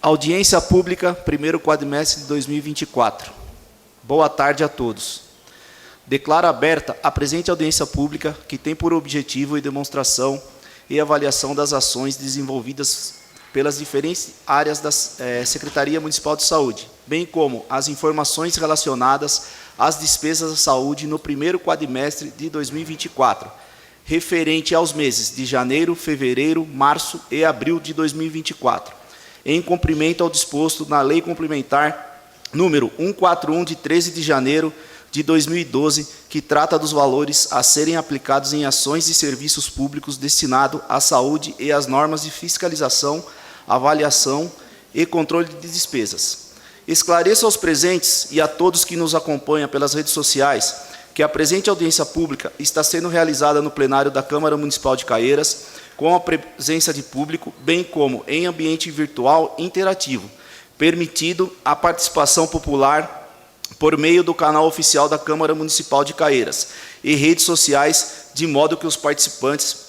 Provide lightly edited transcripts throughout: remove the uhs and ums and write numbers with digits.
Audiência pública, primeiro quadrimestre de 2024. Boa tarde a todos. Declaro aberta a presente audiência pública, que tem por objetivo e demonstração e avaliação das ações desenvolvidas pelas diferentes áreas da Secretaria Municipal de Saúde, bem como as informações relacionadas às despesas da saúde no primeiro quadrimestre de 2024, referente aos meses de janeiro, fevereiro, março e abril de 2024, em cumprimento ao disposto na Lei Complementar número 141, de 13 de janeiro de 2012, que trata dos valores a serem aplicados em ações e serviços públicos destinados à saúde e às normas de fiscalização, avaliação e controle de despesas. Esclareço aos presentes e a todos que nos acompanham pelas redes sociais que a presente audiência pública está sendo realizada no plenário da Câmara Municipal de Caieiras, com a presença de público, bem como em ambiente virtual interativo, permitido a participação popular por meio do canal oficial da Câmara Municipal de Caieiras e redes sociais, de modo que os participantes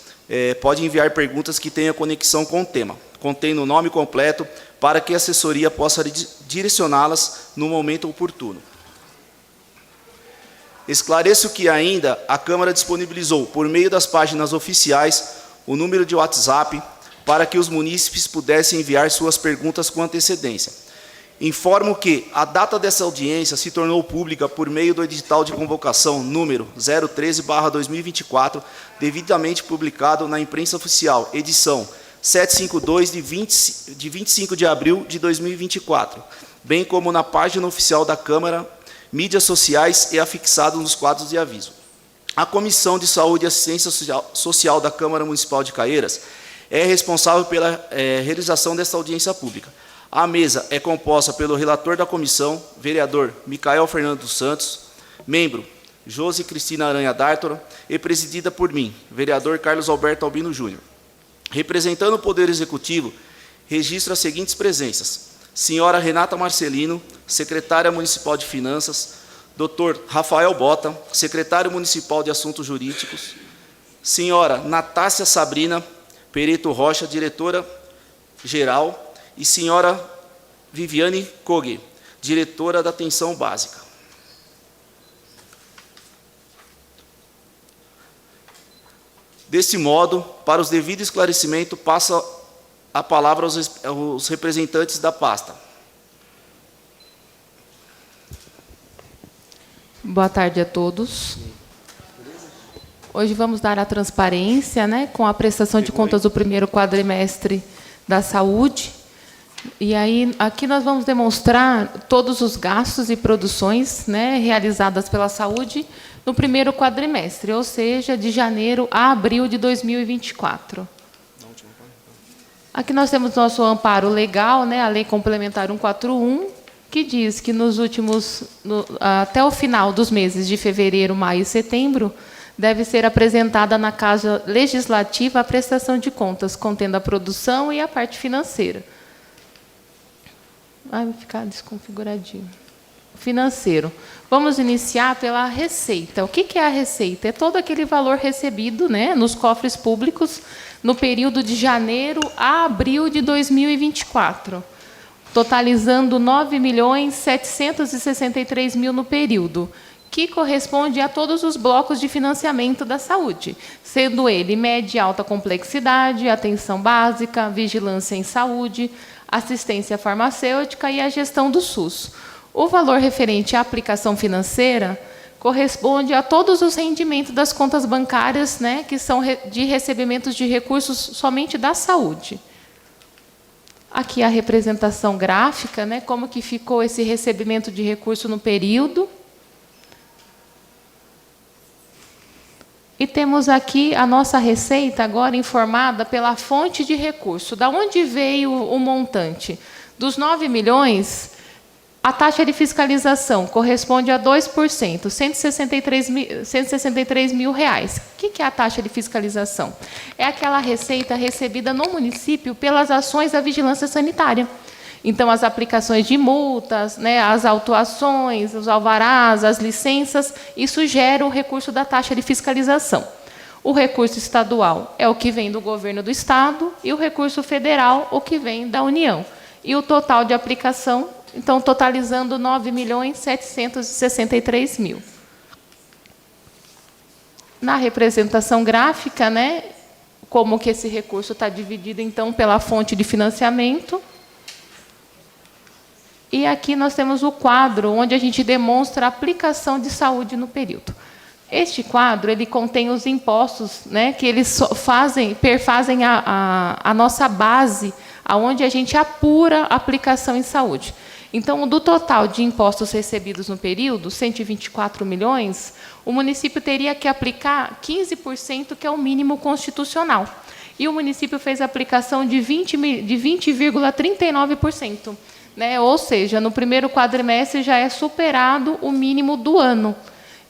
podem enviar perguntas que tenham conexão com o tema, contendo o nome completo, para que a assessoria possa direcioná-las no momento oportuno. Esclareço que ainda a Câmara disponibilizou, por meio das páginas oficiais, o número de WhatsApp para que os munícipes pudessem enviar suas perguntas com antecedência. Informo que a data dessa audiência se tornou pública por meio do edital de convocação número 013/2024, devidamente publicado na imprensa oficial, edição 752 de 25 de abril de 2024, bem como na página oficial da Câmara, mídias sociais e afixado nos quadros de aviso. A Comissão de Saúde e Assistência Social da Câmara Municipal de Caieiras é responsável pela realização desta audiência pública. A mesa é composta pelo relator da comissão, vereador Micael Fernando dos Santos, membro Josi Cristina Aranha D'Artora, e presidida por mim, vereador Carlos Alberto Albino Júnior. Representando o Poder Executivo, registro as seguintes presenças: senhora Renata Marcelino, secretária municipal de Finanças; doutor Rafael Bota, secretário municipal de Assuntos Jurídicos; senhora Natácia Sabrina Pereto Rocha, diretora-geral; e senhora Viviane Kogue, diretora da Atenção Básica. Desse modo, para os devidos esclarecimentos, passo a palavra aos representantes da pasta. Boa tarde a todos. Hoje vamos dar a transparência, com a prestação de contas do primeiro quadrimestre da saúde. E aí, aqui nós vamos demonstrar todos os gastos e produções realizadas pela saúde no primeiro quadrimestre, ou seja, de janeiro a abril de 2024. Aqui nós temos nosso amparo legal, a Lei Complementar 141, que diz que até o final dos meses de fevereiro, maio e setembro, deve ser apresentada na Casa Legislativa a prestação de contas, contendo a produção e a parte financeira. Vai ficar desconfiguradinho. Financeiro. Vamos iniciar pela receita. O que é a receita? É todo aquele valor recebido nos cofres públicos no período de janeiro a abril de 2024, totalizando 9.763.000 no período, que corresponde a todos os blocos de financiamento da saúde, sendo ele média e alta complexidade, atenção básica, vigilância em saúde, assistência farmacêutica e a gestão do SUS. O valor referente à aplicação financeira corresponde a todos os rendimentos das contas bancárias, que são de recebimentos de recursos somente da saúde. Aqui a representação gráfica, como que ficou esse recebimento de recurso no período. E temos aqui a nossa receita agora informada pela fonte de recurso. Da onde veio o montante? Dos 9 milhões, a taxa de fiscalização corresponde a 2%, 163 mil reais. O que é a taxa de fiscalização? É aquela receita recebida no município pelas ações da vigilância sanitária. Então, as aplicações de multas, as autuações, os alvarás, as licenças, isso gera o recurso da taxa de fiscalização. O recurso estadual é o que vem do governo do Estado e o recurso federal, o que vem da União. e o total de aplicação, então, totalizando R$ 9.763.000. Na representação gráfica, né, como que esse recurso está dividido, então, pela fonte de financiamento. E aqui nós temos o quadro, onde a gente demonstra a aplicação de saúde no período. Este quadro, ele contém os impostos, né, que eles perfazem a nossa base, aonde a gente apura a aplicação em saúde. Então, do total de impostos recebidos no período, 124 milhões, o município teria que aplicar 15%, que é o mínimo constitucional. E o município fez a aplicação de 20,39%. Né? Ou seja, no primeiro quadrimestre já é superado o mínimo do ano.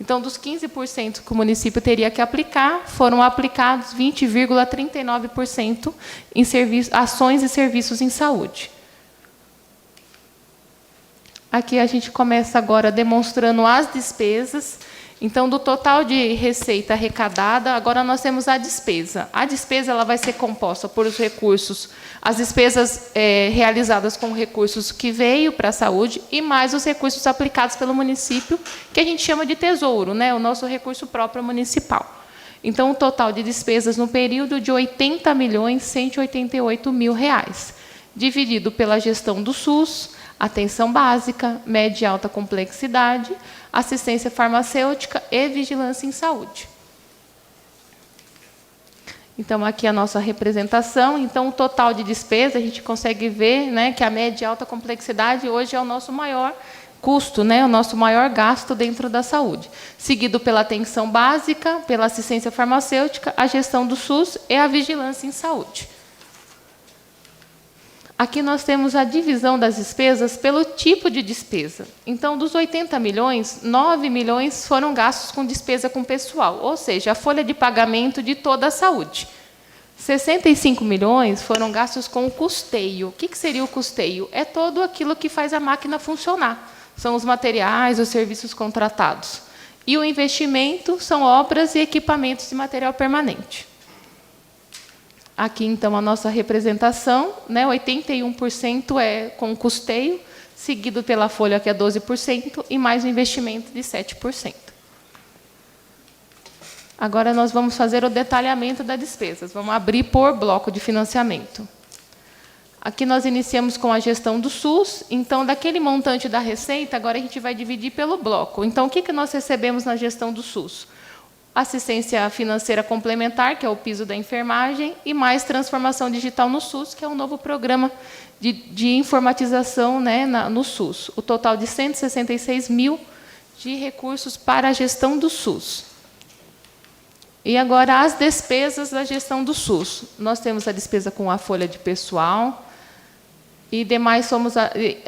Então, dos 15% que o município teria que aplicar, foram aplicados 20,39% em ações e serviços em saúde. Aqui a gente começa agora demonstrando as despesas. Então, do total de receita arrecadada, agora nós temos a despesa. A despesa ela vai ser composta por os recursos, as despesas realizadas com recursos que veio para a saúde e mais os recursos aplicados pelo município, que a gente chama de tesouro, né, o nosso recurso próprio municipal. Então, o total de despesas no período de R$ 80.188.000, dividido pela gestão do SUS, atenção básica, média e alta complexidade, assistência farmacêutica e vigilância em saúde. Então, aqui a nossa representação. Então, o total de despesa, a gente consegue ver, né, que a média e alta complexidade hoje é o nosso maior custo, né, o nosso maior gasto dentro da saúde, seguido pela atenção básica, pela assistência farmacêutica, a gestão do SUS e a vigilância em saúde. Aqui nós temos a divisão das despesas pelo tipo de despesa. Então, dos 80 milhões, 9 milhões foram gastos com despesa com pessoal, ou seja, a folha de pagamento de toda a saúde. 65 milhões foram gastos com o custeio. O que seria o custeio? É todo aquilo que faz a máquina funcionar. São os materiais, os serviços contratados. E o investimento são obras e equipamentos de material permanente. Aqui, então, a nossa representação, né, 81% é com custeio, seguido pela folha, que é 12%, e mais o investimento de 7%. Agora, nós vamos fazer o detalhamento das despesas. Vamos abrir por bloco de financiamento. Aqui nós iniciamos com a gestão do SUS. Então, daquele montante da receita, agora a gente vai dividir pelo bloco. Então, o que nós recebemos na gestão do SUS? Assistência financeira complementar, que é o piso da enfermagem, e mais transformação digital no SUS, que é um novo programa de informatização, né, no SUS. O total de 166 mil de recursos para a gestão do SUS. E agora as despesas da gestão do SUS. Nós temos a despesa com a folha de pessoal, e demais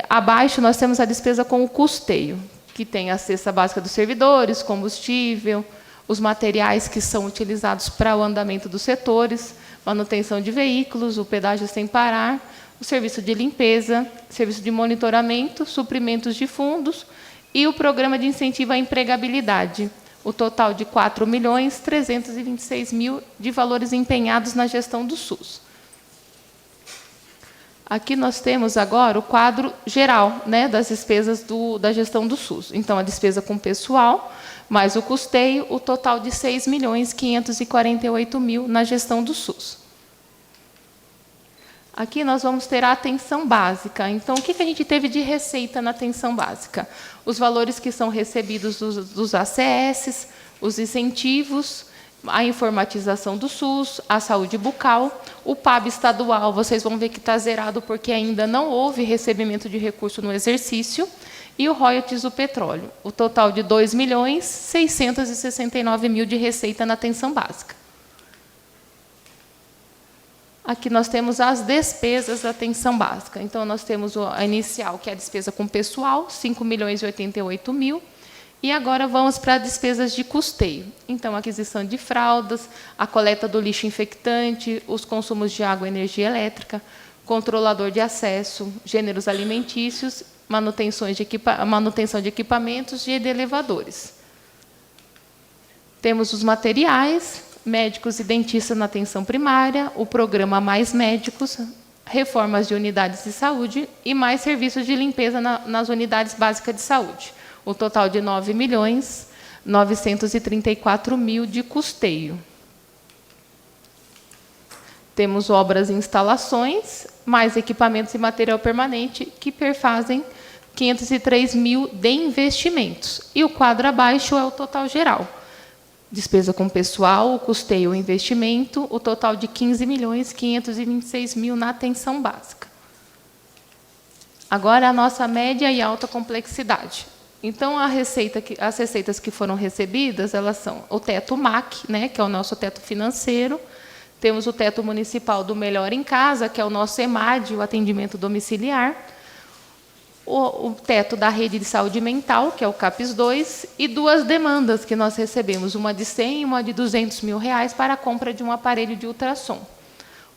abaixo nós temos a despesa com o custeio, que tem a cesta básica dos servidores, combustível, os materiais que são utilizados para o andamento dos setores, manutenção de veículos, o pedágio sem parar, o serviço de limpeza, serviço de monitoramento, suprimentos de fundos e o programa de incentivo à empregabilidade. O total de R$ 4.326.000 de valores empenhados na gestão do SUS. Aqui nós temos agora o quadro geral, né, das despesas da gestão do SUS. Então, a despesa com pessoal, mais o custeio, o total de R$ 6.548.000 na gestão do SUS. Aqui nós vamos ter a atenção básica. Então, o que a gente teve de receita na atenção básica? Os valores que são recebidos dos ACS, os incentivos, a informatização do SUS, a saúde bucal, o PAB estadual, vocês vão ver que está zerado porque ainda não houve recebimento de recurso no exercício, e o royalties do petróleo. O total de R$ 2.669.000 de receita na atenção básica. Aqui nós temos as despesas da atenção básica. Então, nós temos a inicial, que é a despesa com pessoal, R$ 5.088.000. E agora vamos para as despesas de custeio. Então, aquisição de fraldas, a coleta do lixo infectante, os consumos de água e energia elétrica, controlador de acesso, gêneros alimentícios, manutenção de equipamentos e de elevadores. Temos os materiais, médicos e dentistas na atenção primária, o programa Mais Médicos, reformas de unidades de saúde e mais serviços de limpeza nas unidades básicas de saúde. O total de R$ 9.934.000 de custeio. Temos obras e instalações, mais equipamentos e material permanente, que perfazem 503 mil de investimentos. E o quadro abaixo é o total geral. Despesa com pessoal, o custeio e o investimento, o total de 15.526.000 na atenção básica. Agora, a nossa média e alta complexidade. Então, as receitas que foram recebidas, elas são o teto MAC, né, que é o nosso teto financeiro. Temos o teto municipal do Melhor em Casa, que é o nosso EMAD, o atendimento domiciliar. O teto da rede de saúde mental, que é o CAPES 2, e duas demandas que nós recebemos, uma de 100 e uma de 200 mil reais para a compra de um aparelho de ultrassom.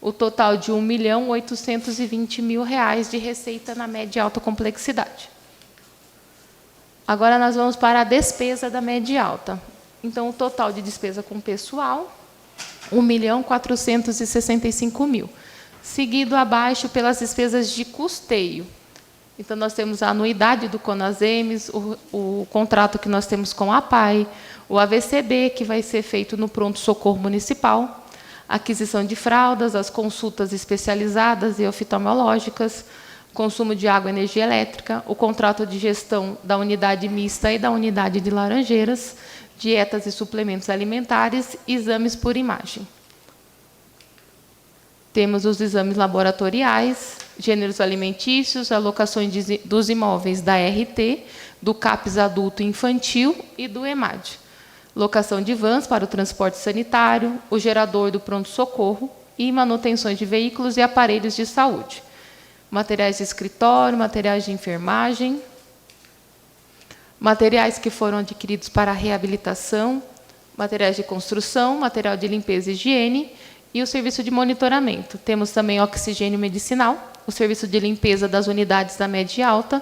O total de R$ 1.820.000 de receita na média e alta complexidade. Agora nós vamos para a despesa da média e alta. Então, o total de despesa com pessoal, R$ 1.465.000, seguido abaixo pelas despesas de custeio. Então, nós temos a anuidade do CONASEMES, o contrato que nós temos com a APAE, o AVCB, que vai ser feito no pronto-socorro municipal, a aquisição de fraldas, as consultas especializadas e oftalmológicas, consumo de água e energia elétrica, o contrato de gestão da unidade mista e da unidade de Laranjeiras, dietas e suplementos alimentares e exames por imagem. Temos os exames laboratoriais, gêneros alimentícios, alocações dos imóveis da RT, do CAPES adulto e infantil e do EMAD. Locação de vans para o transporte sanitário, o gerador do pronto-socorro e manutenções de veículos e aparelhos de saúde. Materiais de escritório, materiais de enfermagem, materiais que foram adquiridos para a reabilitação, materiais de construção, material de limpeza e higiene e o serviço de monitoramento. Temos também oxigênio medicinal, o serviço de limpeza das unidades da média e alta,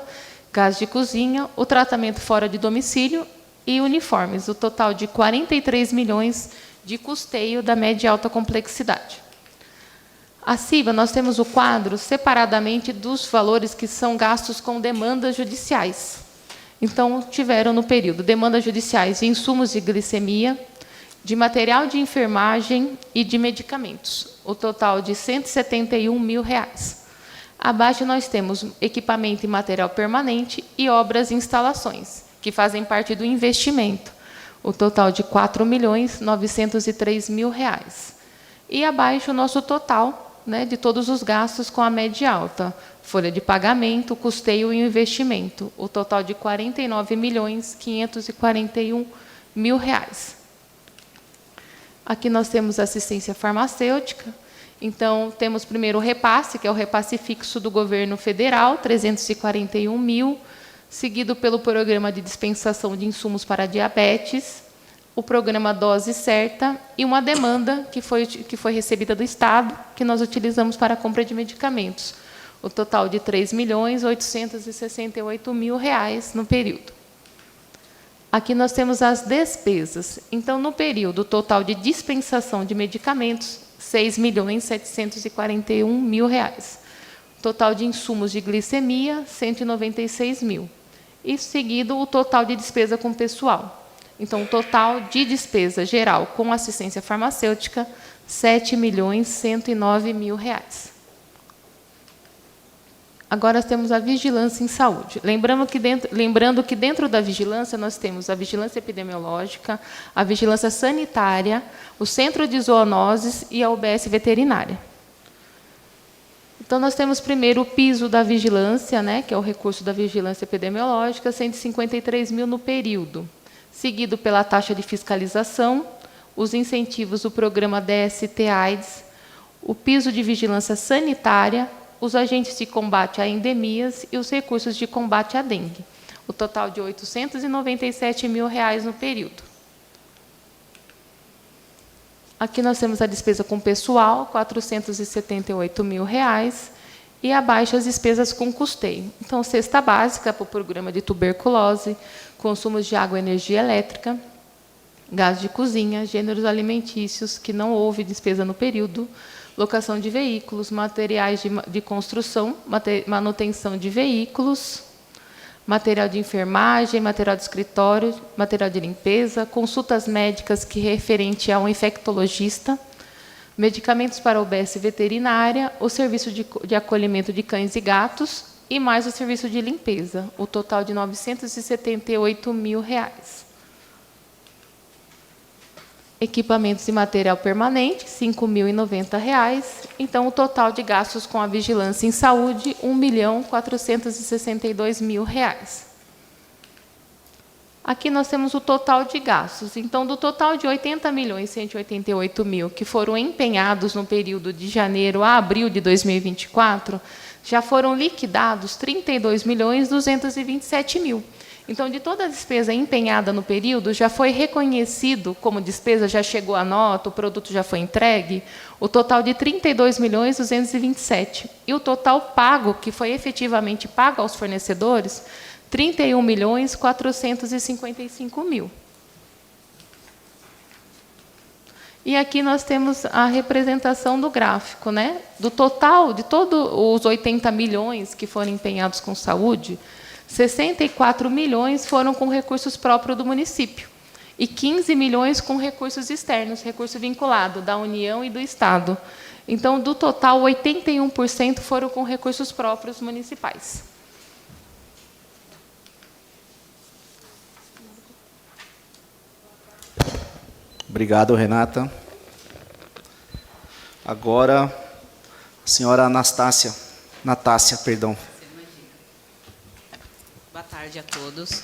gás de cozinha, o tratamento fora de domicílio e uniformes, o total de 43 milhões de custeio da média e alta complexidade. Acima, nós temos o quadro separadamente dos valores que são gastos com demandas judiciais. Então, tiveram no período demandas judiciais de insumos de glicemia, de material de enfermagem e de medicamentos, o total de R$ 171.000. Abaixo nós temos equipamento e material permanente e obras e instalações, que fazem parte do investimento, o total de R$ 4.903.000. E abaixo o nosso total, né, de todos os gastos com a média e alta, folha de pagamento, custeio e investimento, o total de R$ 49.541.000. Aqui nós temos assistência farmacêutica. Então, temos primeiro o repasse, que é o repasse fixo do governo federal, 341 mil, seguido pelo programa de dispensação de insumos para diabetes, o programa Dose Certa e uma demanda que foi recebida do Estado, que nós utilizamos para a compra de medicamentos, o total de R$ 3.868.000 no período. Aqui nós temos as despesas. Então, no período, o total de dispensação de medicamentos, R$ 6.741.000. Total de insumos de glicemia, R$ 196.000. E, seguido, o total de despesa com pessoal. Então, o total de despesa geral com assistência farmacêutica, R$ 7.109.000. Agora nós temos a vigilância em saúde. Lembrando que dentro da vigilância nós temos a vigilância epidemiológica, a vigilância sanitária, o centro de zoonoses e a UBS veterinária. Então, nós temos primeiro o piso da vigilância, né, que é o recurso da vigilância epidemiológica, R$ 153.000 no período, seguido pela taxa de fiscalização, os incentivos do programa DST-AIDS, o piso de vigilância sanitária, os agentes de combate a endemias e os recursos de combate à dengue, o total de R$ 897.000 no período. Aqui nós temos a despesa com pessoal, R$ 478.000, e abaixo as despesas com custeio. Então, cesta básica para o programa de tuberculose, consumos de água e energia elétrica, gás de cozinha, gêneros alimentícios, que não houve despesa no período, locação de veículos, materiais de construção, manutenção de veículos, material de enfermagem, material de escritório, material de limpeza, consultas médicas que referente a um infectologista, medicamentos para a UBS veterinária, o serviço de acolhimento de cães e gatos e mais o serviço de limpeza, o total de R$ 978 mil. Equipamentos e material permanente, R$ 5.090. Então, o total de gastos com a vigilância em saúde, R$ 1.462 mil. Aqui nós temos o total de gastos. Então, do total de R$ 80.188.000 que foram empenhados no período de janeiro a abril de 2024, já foram liquidados R$ 32.227.000. Então, de toda a despesa empenhada no período, já foi reconhecido como despesa, já chegou a nota, o produto já foi entregue, o total de R$ 32.227.000. E o total pago, que foi efetivamente pago aos fornecedores, R$ 31.455.000. E aqui nós temos a representação do gráfico, né? Do total de todos os 80 milhões que foram empenhados com saúde, 64 milhões foram com recursos próprios do município e 15 milhões com recursos externos, recurso vinculado da União e do Estado. Então, do total, 81% foram com recursos próprios municipais. Obrigado, Renata. Agora, a senhora Natácia, perdão. Boa tarde a todos.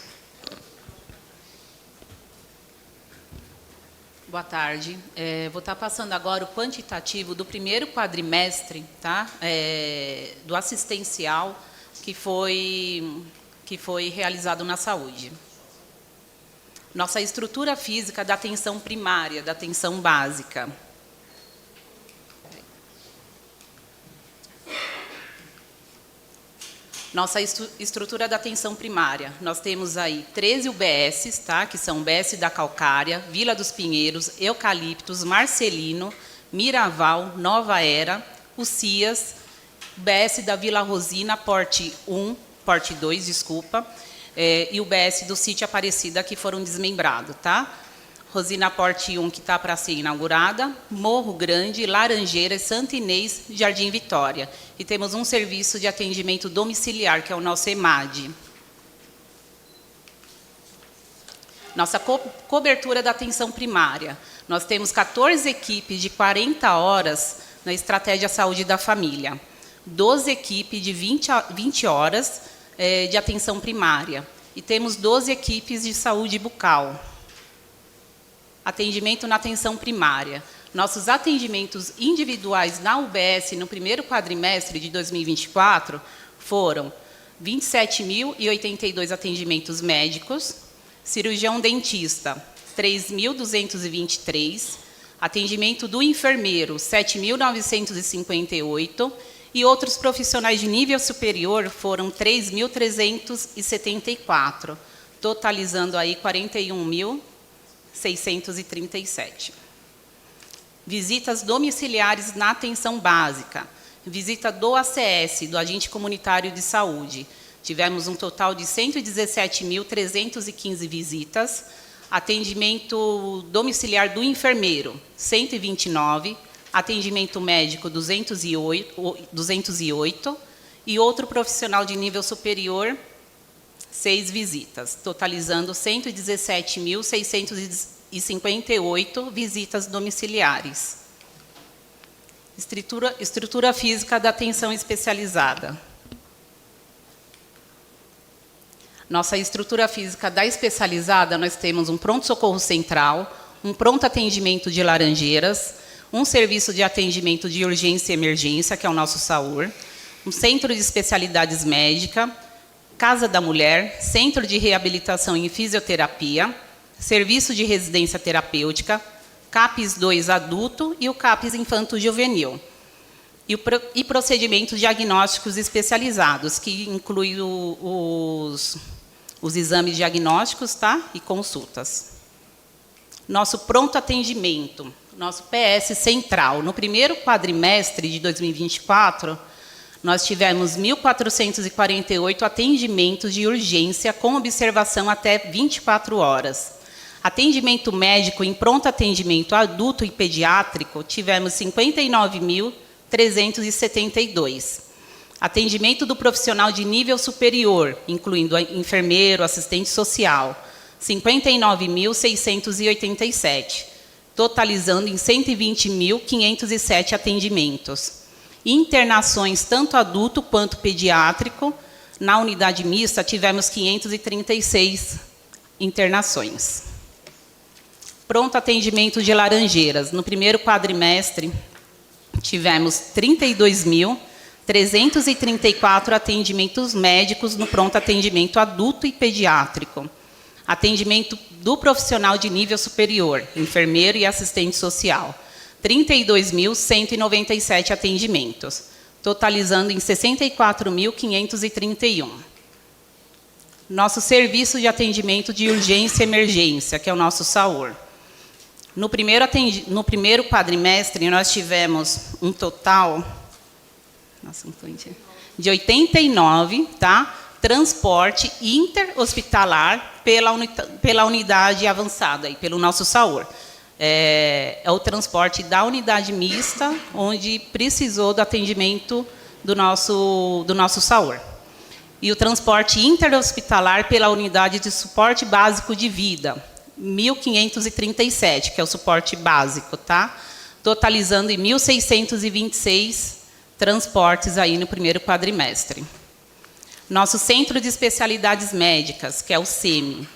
Boa tarde. Vou estar passando agora o quantitativo do primeiro quadrimestre, tá? Do assistencial que foi realizado na saúde. Nossa estrutura física da atenção primária, da atenção básica. Nossa estrutura da atenção primária. Nós temos aí 13 UBSs, tá? Que são UBS da Calcária, Vila dos Pinheiros, Eucaliptos, Marcelino, Miraval, Nova Era, o CIAS, UBS da Vila Rosina, Porte 2, desculpa, e o UBS do Sítio Aparecida, que foram desmembrados, tá? Rosina Porte 1, que está para ser inaugurada, Morro Grande, Laranjeiras, Santa Inês, Jardim Vitória. E temos um serviço de atendimento domiciliar, que é o nosso EMAD. Nossa cobertura da atenção primária. Nós temos 14 equipes de 40 horas na Estratégia Saúde da Família, 12 equipes de 20 horas de atenção primária. E temos 12 equipes de saúde bucal. Atendimento na atenção primária. Nossos atendimentos individuais na UBS no primeiro quadrimestre de 2024 foram 27.082 atendimentos médicos, cirurgião dentista, 3.223, atendimento do enfermeiro, 7.958, e outros profissionais de nível superior foram 3.374, totalizando aí 41.637. Visitas domiciliares na atenção básica. Visita do ACS, do Agente Comunitário de Saúde. Tivemos um total de 117.315 visitas. Atendimento domiciliar do enfermeiro, 129. Atendimento médico, 208. E outro profissional de nível superior, 6 visitas, totalizando 117.658 visitas domiciliares. Estrutura física da atenção especializada. Nossa estrutura física da especializada, nós temos um pronto-socorro central, um pronto atendimento de Laranjeiras, um serviço de atendimento de urgência e emergência, que é o nosso SAUR, um centro de especialidades médica, Casa da Mulher, Centro de Reabilitação em Fisioterapia, Serviço de Residência Terapêutica, CAPES 2 Adulto e o CAPES Infanto Juvenil. E procedimentos diagnósticos especializados, que incluem os exames diagnósticos, tá? E consultas. Nosso pronto atendimento. nosso PS Central. No primeiro quadrimestre de 2024, nós tivemos 1.448 atendimentos de urgência com observação até 24 horas. Atendimento médico em pronto atendimento adulto e pediátrico, tivemos 59.372. Atendimento do profissional de nível superior, incluindo enfermeiro, assistente social, 59.687, totalizando em 120.507 atendimentos. Internações, tanto adulto quanto pediátrico, na unidade mista tivemos 536 internações. Pronto atendimento de Laranjeiras. No primeiro quadrimestre, tivemos 32.334 atendimentos médicos no pronto atendimento adulto e pediátrico. Atendimento do profissional de nível superior, enfermeiro e assistente social. 32.197 atendimentos, totalizando em 64.531. Nosso serviço de atendimento de urgência e emergência, que é o nosso SAUR. No primeiro quadrimestre, nós tivemos um total de 89, transporte interhospitalar pela unidade avançada, pelo nosso SAUR. É o transporte da unidade mista, onde precisou do atendimento do nosso SAUR. E o transporte interhospitalar pela unidade de suporte básico de vida, 1.537, que é o suporte básico, totalizando em 1.626 transportes aí no primeiro quadrimestre. Nosso Centro de Especialidades Médicas, que é o CEMI.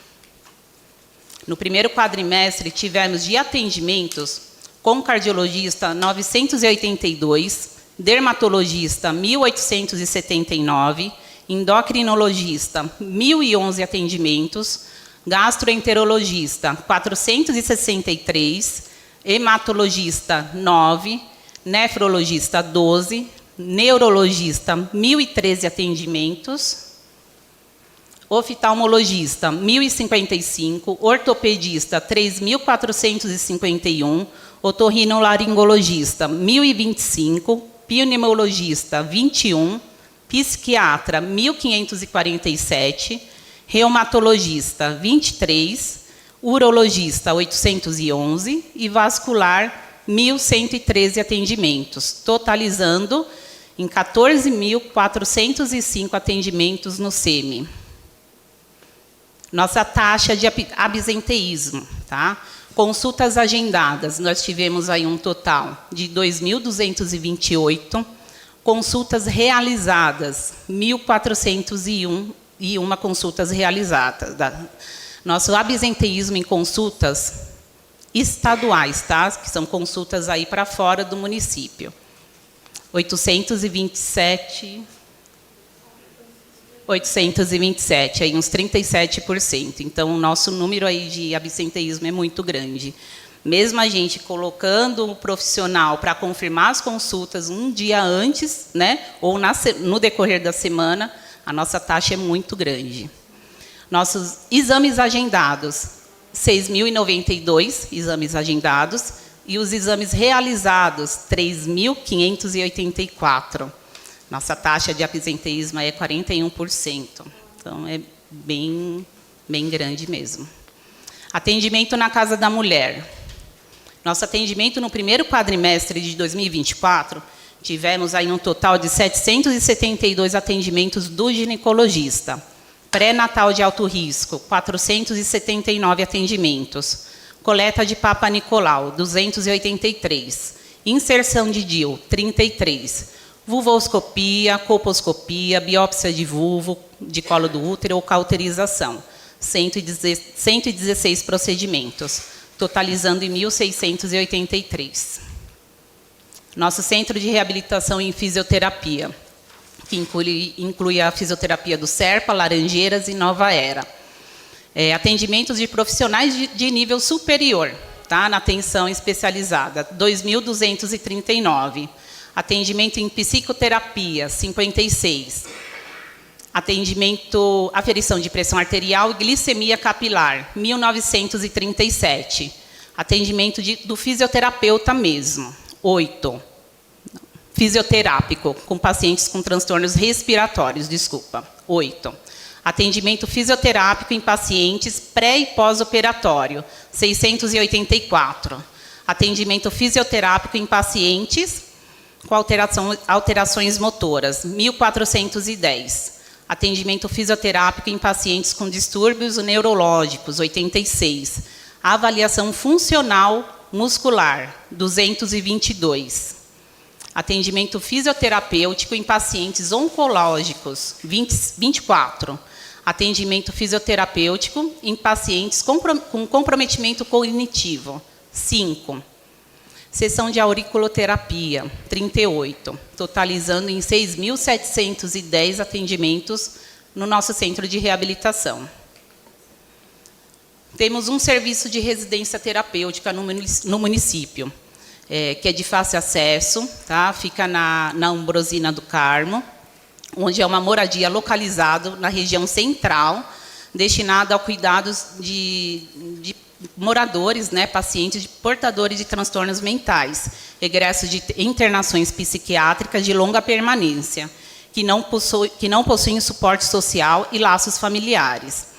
No primeiro quadrimestre, tivemos de atendimentos com cardiologista 982, dermatologista 1.879, endocrinologista 1.011 atendimentos, gastroenterologista 463, hematologista 9, nefrologista 12, neurologista 1.013 atendimentos, oftalmologista 1.055, ortopedista 3.451, otorrinolaringologista 1.025, pneumologista 21, psiquiatra 1.547, reumatologista 23, urologista 811 e vascular 1.113 atendimentos, totalizando em 14.405 atendimentos no CEMI. Nossa taxa de absenteísmo, Consultas agendadas, nós tivemos aí um total de 2.228, consultas realizadas, 1.401 e uma consultas realizadas. Nosso absenteísmo em consultas estaduais, que são consultas aí para fora do município. 827, aí uns 37%. Então, o nosso número aí de absenteísmo é muito grande. Mesmo a gente colocando o profissional para confirmar as consultas um dia antes, ou no decorrer da semana, a nossa taxa é muito grande. Nossos exames agendados, 6.092 exames agendados, e os exames realizados, 3.584. Nossa taxa de absenteísmo é 41%. Então, é bem grande mesmo. Atendimento na Casa da Mulher. Nosso atendimento no primeiro quadrimestre de 2024, tivemos aí um total de 772 atendimentos do ginecologista. Pré-natal de alto risco, 479 atendimentos. Coleta de Papa Nicolau, 283. Inserção de DIU, 33. Vulvoscopia, colposcopia, biópsia de vulvo, de colo do útero ou cauterização, 116 procedimentos, totalizando em 1.683. Nosso Centro de Reabilitação em Fisioterapia, que inclui a fisioterapia do Serpa, Laranjeiras e Nova Era. Atendimentos de profissionais de nível superior, na atenção especializada, 2.239. Atendimento em psicoterapia, 56. Atendimento, aferição de pressão arterial e glicemia capilar, 1.937. Atendimento do fisioterapeuta mesmo. 8. Fisioterápico, com pacientes com transtornos respiratórios, 8. Atendimento fisioterápico em pacientes pré- e pós-operatório, 684. Atendimento fisioterápico em pacientes com alterações motoras, 1.410. Atendimento fisioterápico em pacientes com distúrbios neurológicos, 86. Avaliação funcional muscular, 222. Atendimento fisioterapêutico em pacientes oncológicos, 24. Atendimento fisioterapêutico em pacientes com comprometimento cognitivo, 5. Sessão de auriculoterapia, 38, totalizando em 6.710 atendimentos no nosso centro de reabilitação. Temos um serviço de residência terapêutica no município, que é de fácil acesso, tá? Fica na Ambrosina do Carmo, onde é uma moradia localizada na região central, destinada ao cuidado de moradores, né, pacientes portadores de transtornos mentais, egressos de internações psiquiátricas de longa permanência, que não possuem suporte social e laços familiares.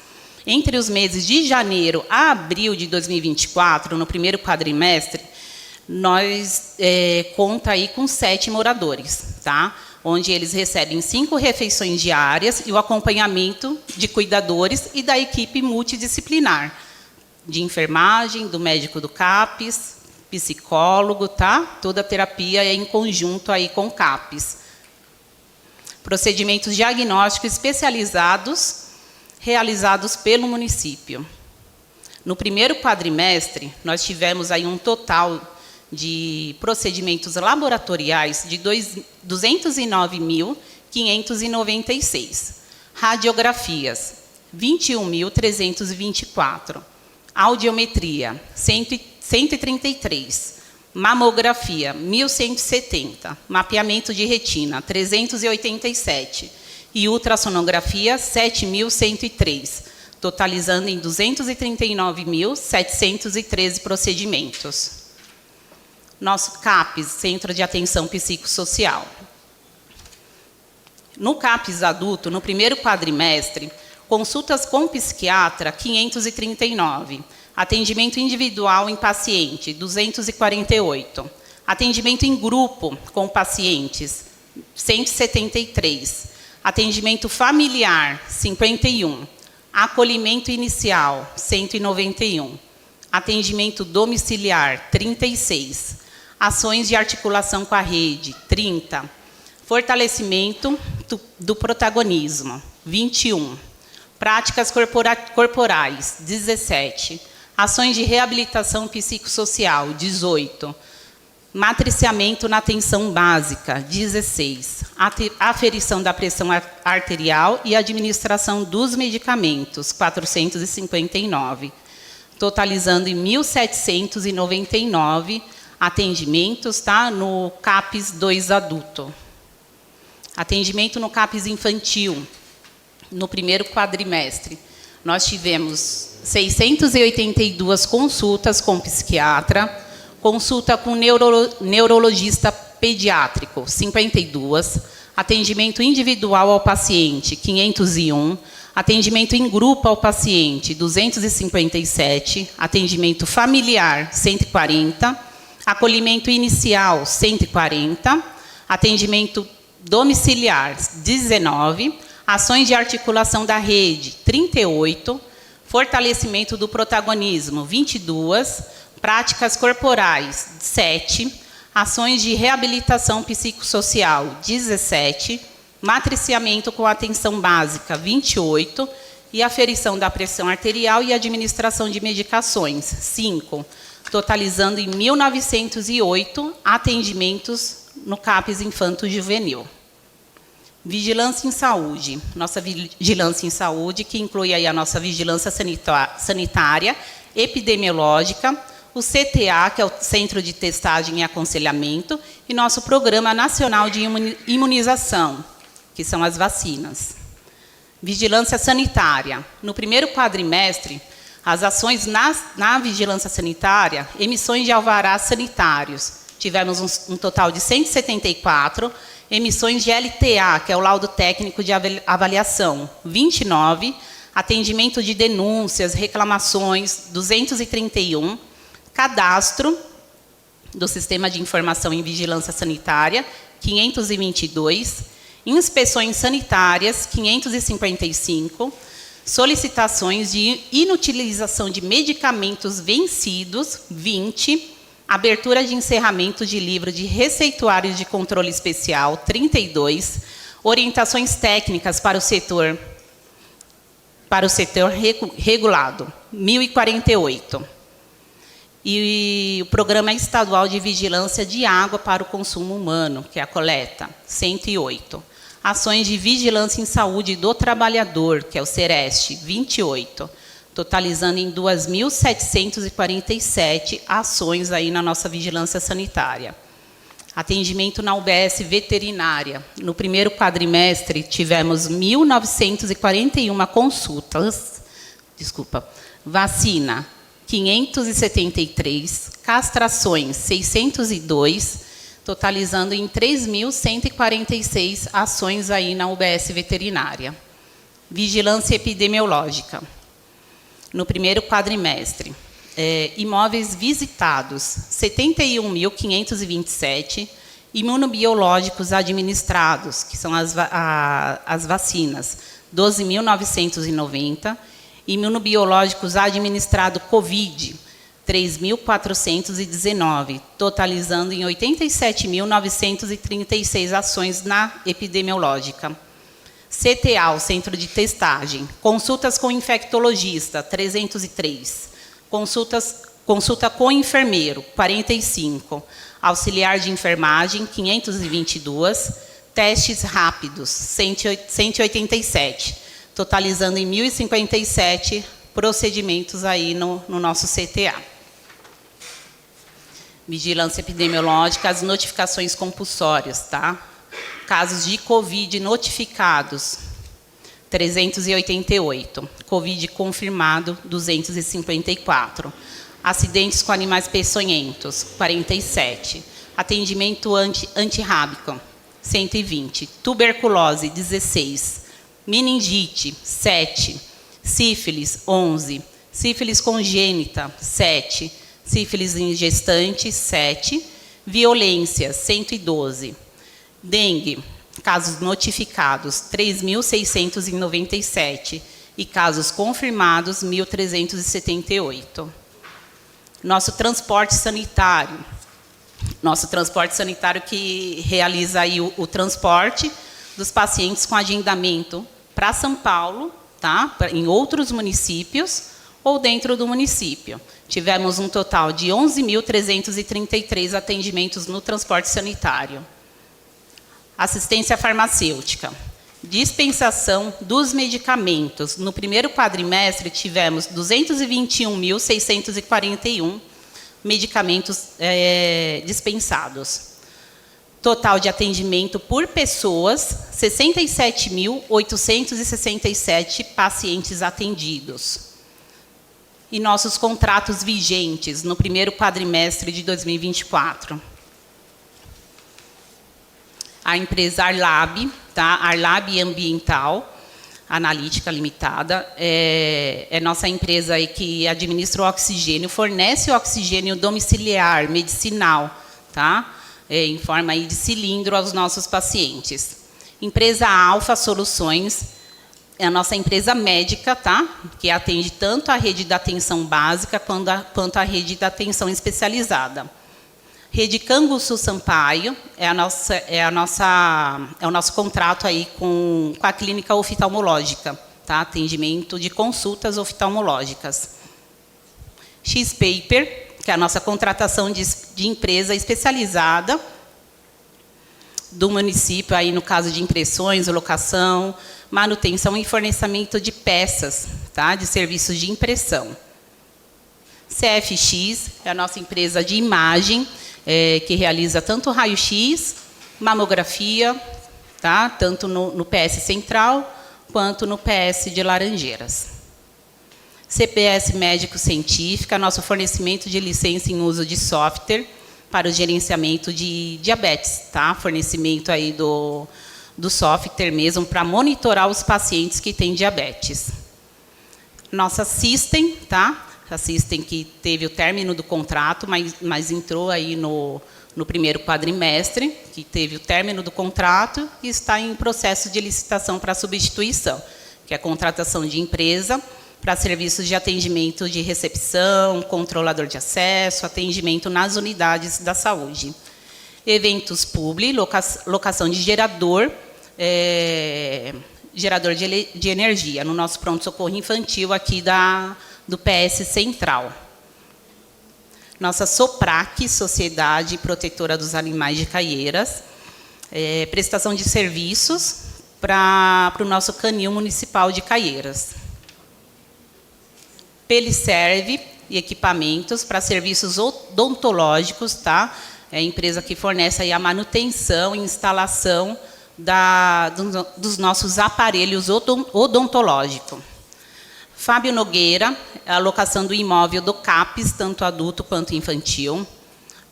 Entre os meses de janeiro a abril de 2024, no primeiro quadrimestre, nós conta aí com 7 moradores, tá? Onde eles recebem 5 refeições diárias e o acompanhamento de cuidadores e da equipe multidisciplinar, de enfermagem, do médico do CAPES, psicólogo, tá? Toda a terapia é em conjunto aí com o CAPES. Procedimentos diagnósticos especializados realizados pelo município. No primeiro quadrimestre, nós tivemos aí um total de procedimentos laboratoriais de 209.596. Radiografias, 21.324. Audiometria, 133. Mamografia, 1.170. Mapeamento de retina, 387. E ultrassonografia, 7.103, totalizando em 239.713 procedimentos. Nosso CAPES, Centro de Atenção Psicossocial. No CAPES adulto, no primeiro quadrimestre, consultas com psiquiatra, 539. Atendimento individual em paciente, 248. Atendimento em grupo com pacientes, 173. Atendimento familiar, 51. Acolhimento inicial, 191. Atendimento domiciliar, 36. Ações de articulação com a rede, 30. Fortalecimento do protagonismo, 21. Práticas corporais, 17. Ações de reabilitação psicossocial, 18. Matriciamento na atenção básica, 16. Aferição da pressão arterial e administração dos medicamentos, 459. Totalizando em 1.799 atendimentos, tá? No CAPES 2 adulto. Atendimento no CAPES infantil, no primeiro quadrimestre. Nós tivemos 682 consultas com psiquiatra, consulta com neurologista pediátrico, 52. Atendimento individual ao paciente, 501. Atendimento em grupo ao paciente, 257. Atendimento familiar, 140. Acolhimento inicial, 140. Atendimento domiciliar, 19. Ações de articulação da rede, 38. Fortalecimento do protagonismo, 22. Práticas corporais, 7. Ações de reabilitação psicossocial, 17. Matriciamento com atenção básica, 28. E aferição da pressão arterial e administração de medicações, 5. Totalizando em 1.908 atendimentos no CAPES Infanto-Juvenil. Vigilância em saúde. Nossa vigilância em saúde, que inclui aí a nossa vigilância sanitária, epidemiológica, o CTA, que é o Centro de Testagem e Aconselhamento, e nosso Programa Nacional de Imunização, que são as vacinas. Vigilância sanitária. No primeiro quadrimestre, As ações na vigilância sanitária, emissões de alvarás sanitários. Tivemos um total de 174, emissões de LTA, que é o laudo técnico de avaliação, 29, atendimento de denúncias, reclamações, 231, cadastro do Sistema de Informação em Vigilância Sanitária, 522, inspeções sanitárias, 555, solicitações de inutilização de medicamentos vencidos, 20, abertura de encerramento de livro de receituário de controle especial, 32, orientações técnicas para o setor regulado, 1048. E o Programa Estadual de Vigilância de Água para o Consumo Humano, que é a coleta, 108. Ações de Vigilância em Saúde do Trabalhador, que é o SEREST, 28. Totalizando em 2.747 ações aí na nossa vigilância sanitária. Atendimento na UBS veterinária. No primeiro quadrimestre, tivemos 1.941 consultas. Vacina, 573. Castrações, 602. Totalizando em 3.146 ações aí na UBS veterinária. Vigilância epidemiológica. No primeiro quadrimestre, imóveis visitados, 71.527, imunobiológicos administrados, que são as vacinas, 12.990, imunobiológicos administrado COVID, 3.419, totalizando em 87.936 ações na epidemiológica. CTA, o Centro de Testagem. Consultas com infectologista, 303. Consulta com enfermeiro, 45. Auxiliar de enfermagem, 522. Testes rápidos, 187. Totalizando em 1.057 procedimentos aí no nosso CTA. Vigilância epidemiológica, as notificações compulsórias, tá? Casos de Covid notificados, 388. Covid confirmado, 254. Acidentes com animais peçonhentos, 47. Atendimento antirrábico, 120. Tuberculose, 16. Meningite, 7. Sífilis, 11. Sífilis congênita, 7. Sífilis em gestante, 7. Violência, 112. Dengue, casos notificados, 3.697. E casos confirmados, 1.378. Nosso transporte sanitário. Nosso transporte sanitário que realiza aí o transporte dos pacientes com agendamento para São Paulo, tá? Em outros municípios ou dentro do município. Tivemos um total de 11.333 atendimentos no transporte sanitário. Assistência farmacêutica. Dispensação dos medicamentos. No primeiro quadrimestre, tivemos 221.641 medicamentos dispensados. Total de atendimento por pessoas, 67.867 pacientes atendidos. E nossos contratos vigentes no primeiro quadrimestre de 2024. A empresa Arlab, tá? Arlab Ambiental Analítica Limitada, é nossa empresa aí que administra o oxigênio, fornece o oxigênio domiciliar, medicinal, tá? Em forma aí de cilindro aos nossos pacientes. Empresa Alfa Soluções, é a nossa empresa médica, tá? Que atende tanto a rede da atenção básica quanto a rede da atenção especializada. Rede Canguçu Sampaio é o nosso contrato aí com a clínica oftalmológica, tá? Atendimento de consultas oftalmológicas. X-Paper, que é a nossa contratação de empresa especializada do município, aí no caso de impressões, locação, manutenção e fornecimento de peças, tá? De serviços de impressão. CFX é a nossa empresa de imagem, que realiza tanto raio-x, mamografia, tá? Tanto no PS Central, quanto no PS de Laranjeiras. CPS médico-científica, nosso fornecimento de licença em uso de software para o gerenciamento de diabetes, tá? Fornecimento aí do software mesmo para monitorar os pacientes que têm diabetes. Nossa System, tá? A System que teve o término do contrato, mas entrou aí no primeiro quadrimestre, que teve o término do contrato e está em processo de licitação para substituição, que é a contratação de empresa para serviços de atendimento de recepção, controlador de acesso, atendimento nas unidades da saúde. Eventos Publi, locação de gerador, gerador de energia, no nosso pronto-socorro infantil aqui do PS Central. Nossa Soprac, Sociedade Protetora dos Animais de Caieiras, prestação de serviços para o nosso canil municipal de Caieiras. Peliserve e equipamentos para serviços odontológicos, tá? É a empresa que fornece aí a manutenção e instalação dos nossos aparelhos odontológicos. Fábio Nogueira, a locação do imóvel do CAPES, tanto adulto quanto infantil.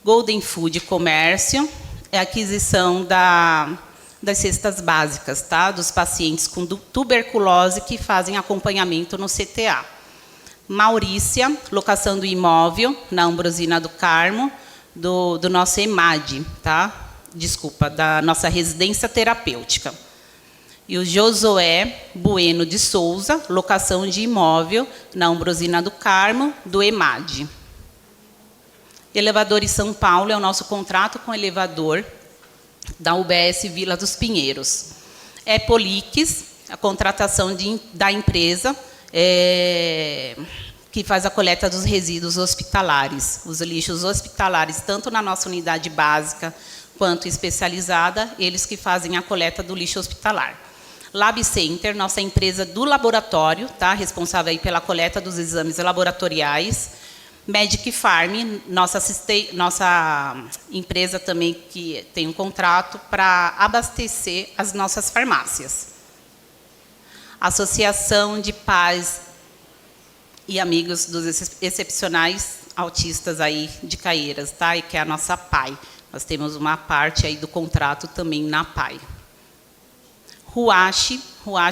Golden Food Comércio, é a aquisição das cestas básicas, tá? Dos pacientes com tuberculose que fazem acompanhamento no CTA. Maurícia, locação do imóvel na Ambrosina do Carmo, do nosso EMAD, tá? Desculpa, da nossa residência terapêutica. E o Josué Bueno de Souza, locação de imóvel na Ambrosina do Carmo, do EMAD. Elevadores São Paulo é o nosso contrato com o elevador da UBS Vila dos Pinheiros. Epolix, a contratação da empresa que faz a coleta dos resíduos hospitalares. Os lixos hospitalares, tanto na nossa unidade básica quanto especializada, eles que fazem a coleta do lixo hospitalar. Lab Center, nossa empresa do laboratório, tá? Responsável aí pela coleta dos exames laboratoriais. Medic Farm, nossa empresa também que tem um contrato para abastecer as nossas farmácias. Associação de Pais e Amigos dos Excepcionais Autistas aí de Caieiras, tá? E que é a nossa PAI. Nós temos uma parte aí do contrato também na PAI. Ruache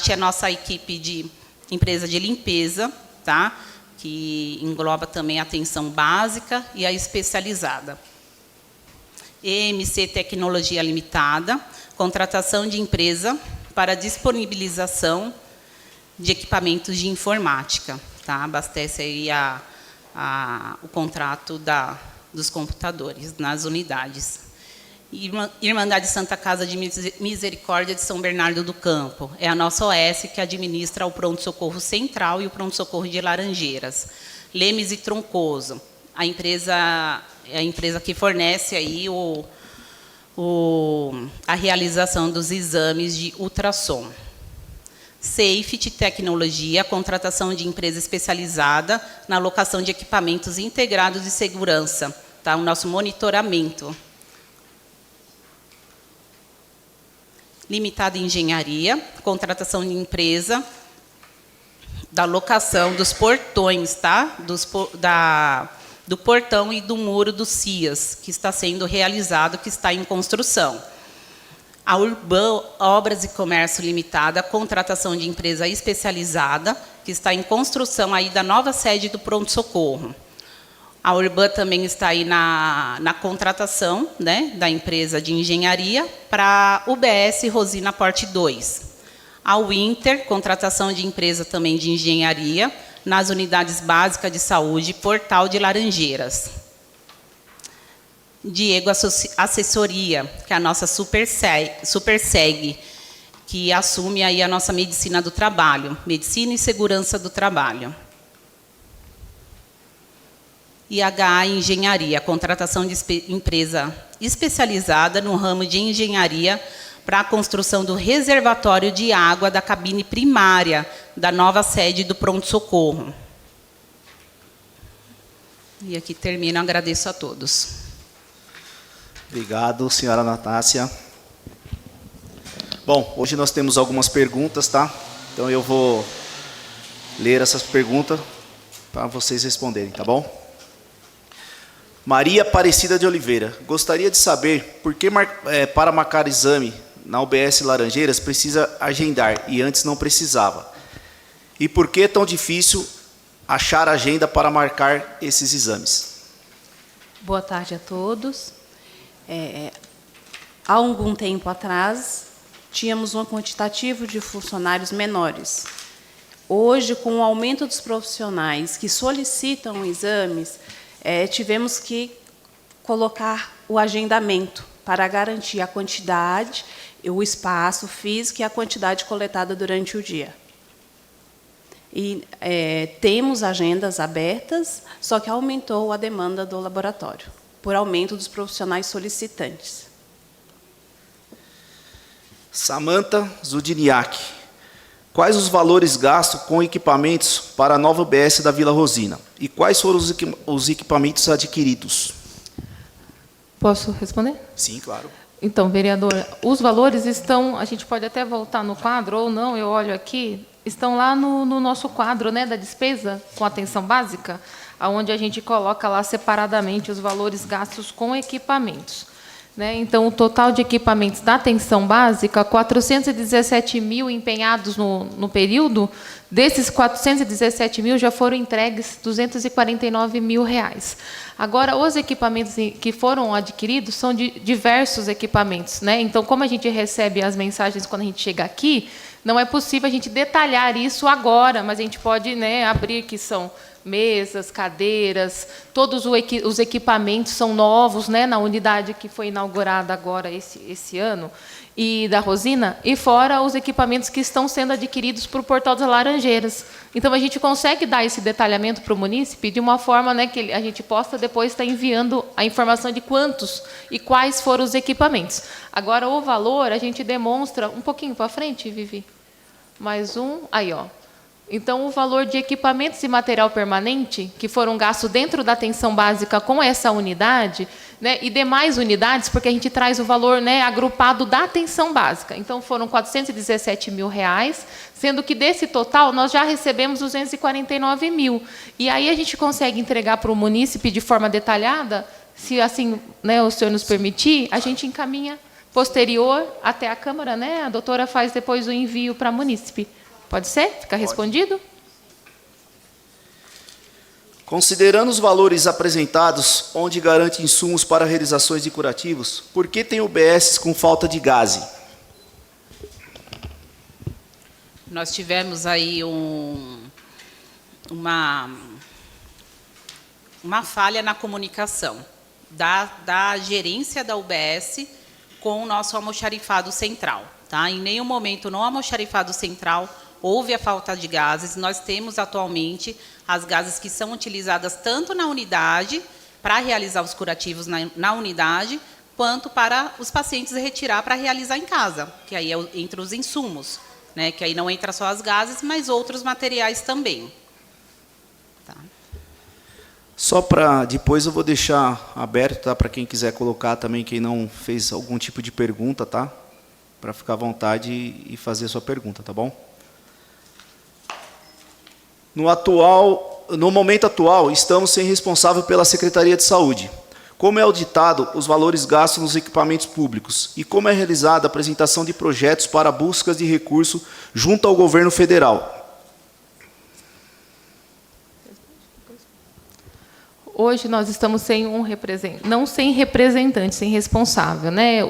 é a nossa equipe de empresa de limpeza, tá? Que engloba também a atenção básica e a especializada. EMC Tecnologia Limitada, contratação de empresa para disponibilização de equipamentos de informática, tá? Abastece aí o contrato dos computadores nas unidades. Irmandade Santa Casa de Misericórdia de São Bernardo do Campo. É a nossa OS que administra o pronto-socorro central e o pronto-socorro de Laranjeiras. Lemes e Troncoso, a empresa que fornece aí a realização dos exames de ultrassom. Safety Tecnologia, contratação de empresa especializada na locação de equipamentos integrados de segurança, tá? O nosso monitoramento. Limitada Engenharia, contratação de empresa da locação dos portões, tá? Do portão e do muro do CIAS, que está sendo realizado, que está em construção. A Urban Obras e Comércio Limitada, contratação de empresa especializada, que está em construção aí da nova sede do pronto-socorro. A Urban também está aí na contratação, né, da empresa de engenharia para UBS Rosina Porte 2. A Winter, contratação de empresa também de engenharia nas unidades básicas de saúde, Portal de Laranjeiras. Diego Assessoria, que é a nossa Superseg, que assume aí a nossa medicina do trabalho, medicina e segurança do trabalho. IHA Engenharia, contratação de empresa especializada no ramo de engenharia para a construção do reservatório de água da cabine primária da nova sede do pronto-socorro. E aqui termino, agradeço a todos. Obrigado, senhora Natácia. Bom, hoje nós temos algumas perguntas, tá? Então eu vou ler essas perguntas para vocês responderem, tá bom? Maria Aparecida de Oliveira. Gostaria de saber por que para marcar exame na UBS Laranjeiras precisa agendar e antes não precisava. E por que é tão difícil achar agenda para marcar esses exames? Boa tarde a todos. Há algum tempo atrás, tínhamos um quantitativo de funcionários menores. Hoje, com o aumento dos profissionais que solicitam exames, tivemos que colocar o agendamento para garantir a quantidade, o espaço físico e a quantidade coletada durante o dia. E temos agendas abertas, só que aumentou a demanda do laboratório, por aumento dos profissionais solicitantes. Samantha Zudiniak. Quais os valores gastos com equipamentos para a nova UBS da Vila Rosina? E quais foram os equipamentos adquiridos? Posso responder? Sim, claro. Então, vereador, os valores estão, a gente pode até voltar no quadro, ou não, eu olho aqui, estão lá no nosso quadro, né, da despesa com atenção básica, onde a gente coloca lá separadamente os valores gastos com equipamentos. Né? Então, o total de equipamentos da atenção básica, 417 mil empenhados no período, desses 417 mil já foram entregues 249 mil reais. Agora, os equipamentos que foram adquiridos são de diversos equipamentos. Né? Então, como a gente recebe as mensagens quando a gente chega aqui, não é possível a gente detalhar isso agora, mas a gente pode, né, abrir que são mesas, cadeiras, todos os equipamentos são novos, né, na unidade que foi inaugurada agora esse ano, e da Rosina, e fora os equipamentos que estão sendo adquiridos para o Portal das Laranjeiras. Então, a gente consegue dar esse detalhamento para o munícipe de uma forma, né, que a gente possa depois estar enviando a informação de quantos e quais foram os equipamentos. Agora, o valor, a gente demonstra... Um pouquinho para frente, Vivi. Mais um. Aí, ó. Então, o valor de equipamentos e material permanente que foram gastos dentro da atenção básica com essa unidade, né, e demais unidades, porque a gente traz o valor, né, agrupado da atenção básica. Então, foram 417 mil reais, sendo que desse total nós já recebemos 249 mil. E aí a gente consegue entregar para o munícipe de forma detalhada, se assim, né, o senhor nos permitir, a gente encaminha posterior até a Câmara, né? A doutora faz depois o envio para a munícipe. Pode ser? Fica respondido? Considerando os valores apresentados, onde garante insumos para realizações de curativos, por que tem UBS com falta de gás? Nós tivemos aí uma falha na comunicação da gerência da UBS com o nosso almoxarifado central. Tá? Em nenhum momento no almoxarifado central houve a falta de gases. Nós temos atualmente as gases que são utilizadas tanto na unidade, para realizar os curativos na unidade, quanto para os pacientes retirar para realizar em casa, que aí é entre os insumos, né? Que aí não entra só as gases, mas outros materiais também. Tá. Só para depois eu vou deixar aberto, tá, para quem quiser colocar também, quem não fez algum tipo de pergunta, tá? Para ficar à vontade e fazer a sua pergunta, tá bom? No momento atual, estamos sem responsável pela Secretaria de Saúde. Como é auditado os valores gastos nos equipamentos públicos e como é realizada a apresentação de projetos para buscas de recurso junto ao governo federal? Hoje nós estamos sem não sem representante, sem responsável, né?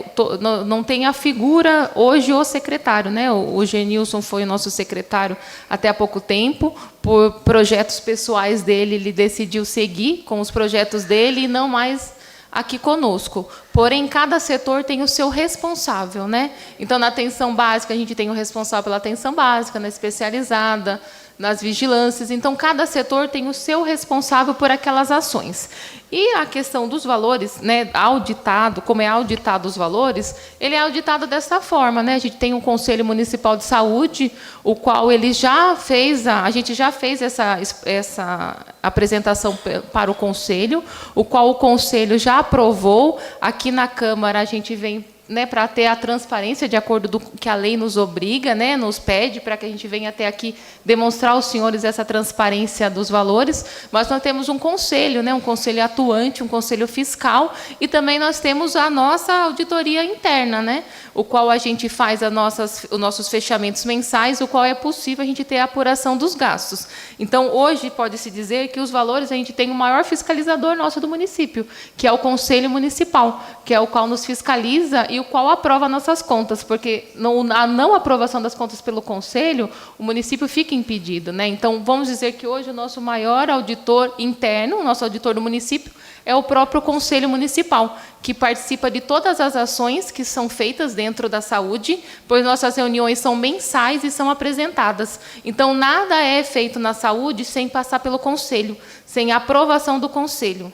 Não tem a figura hoje o secretário, né? O Genilson foi o nosso secretário até há pouco tempo, por projetos pessoais dele, ele decidiu seguir com os projetos dele e não mais aqui conosco. Porém, cada setor tem o seu responsável, né? Então, na atenção básica, a gente tem o responsável pela atenção básica, na especializada, nas vigilâncias. Então, cada setor tem o seu responsável por aquelas ações. E a questão dos valores, né, auditado, como é auditado os valores, ele é auditado dessa forma, né? A gente tem um Conselho Municipal de Saúde, o qual ele já fez, a gente já fez essa apresentação para o Conselho, o qual o Conselho já aprovou. Aqui na Câmara, a gente vem né, para ter a transparência de acordo com que a lei nos obriga, né, nos pede para que a gente venha até aqui demonstrar aos senhores essa transparência dos valores, mas nós temos um conselho, né, um conselho atuante, um conselho fiscal, e também nós temos a nossa auditoria interna, né, o qual a gente faz os nossos fechamentos mensais, o qual é possível a gente ter a apuração dos gastos. Então, hoje, pode-se dizer que os valores, a gente tem o maior fiscalizador nosso do município, que é o Conselho Municipal, que é o qual nos fiscaliza e o qual aprova nossas contas, porque a não aprovação das contas pelo Conselho, o município fica impedido, né? Então, vamos dizer que hoje o nosso maior auditor interno, o nosso auditor do município, é o próprio Conselho Municipal, que participa de todas as ações que são feitas dentro da saúde, pois nossas reuniões são mensais e são apresentadas. Então, nada é feito na saúde sem passar pelo Conselho, sem a aprovação do Conselho.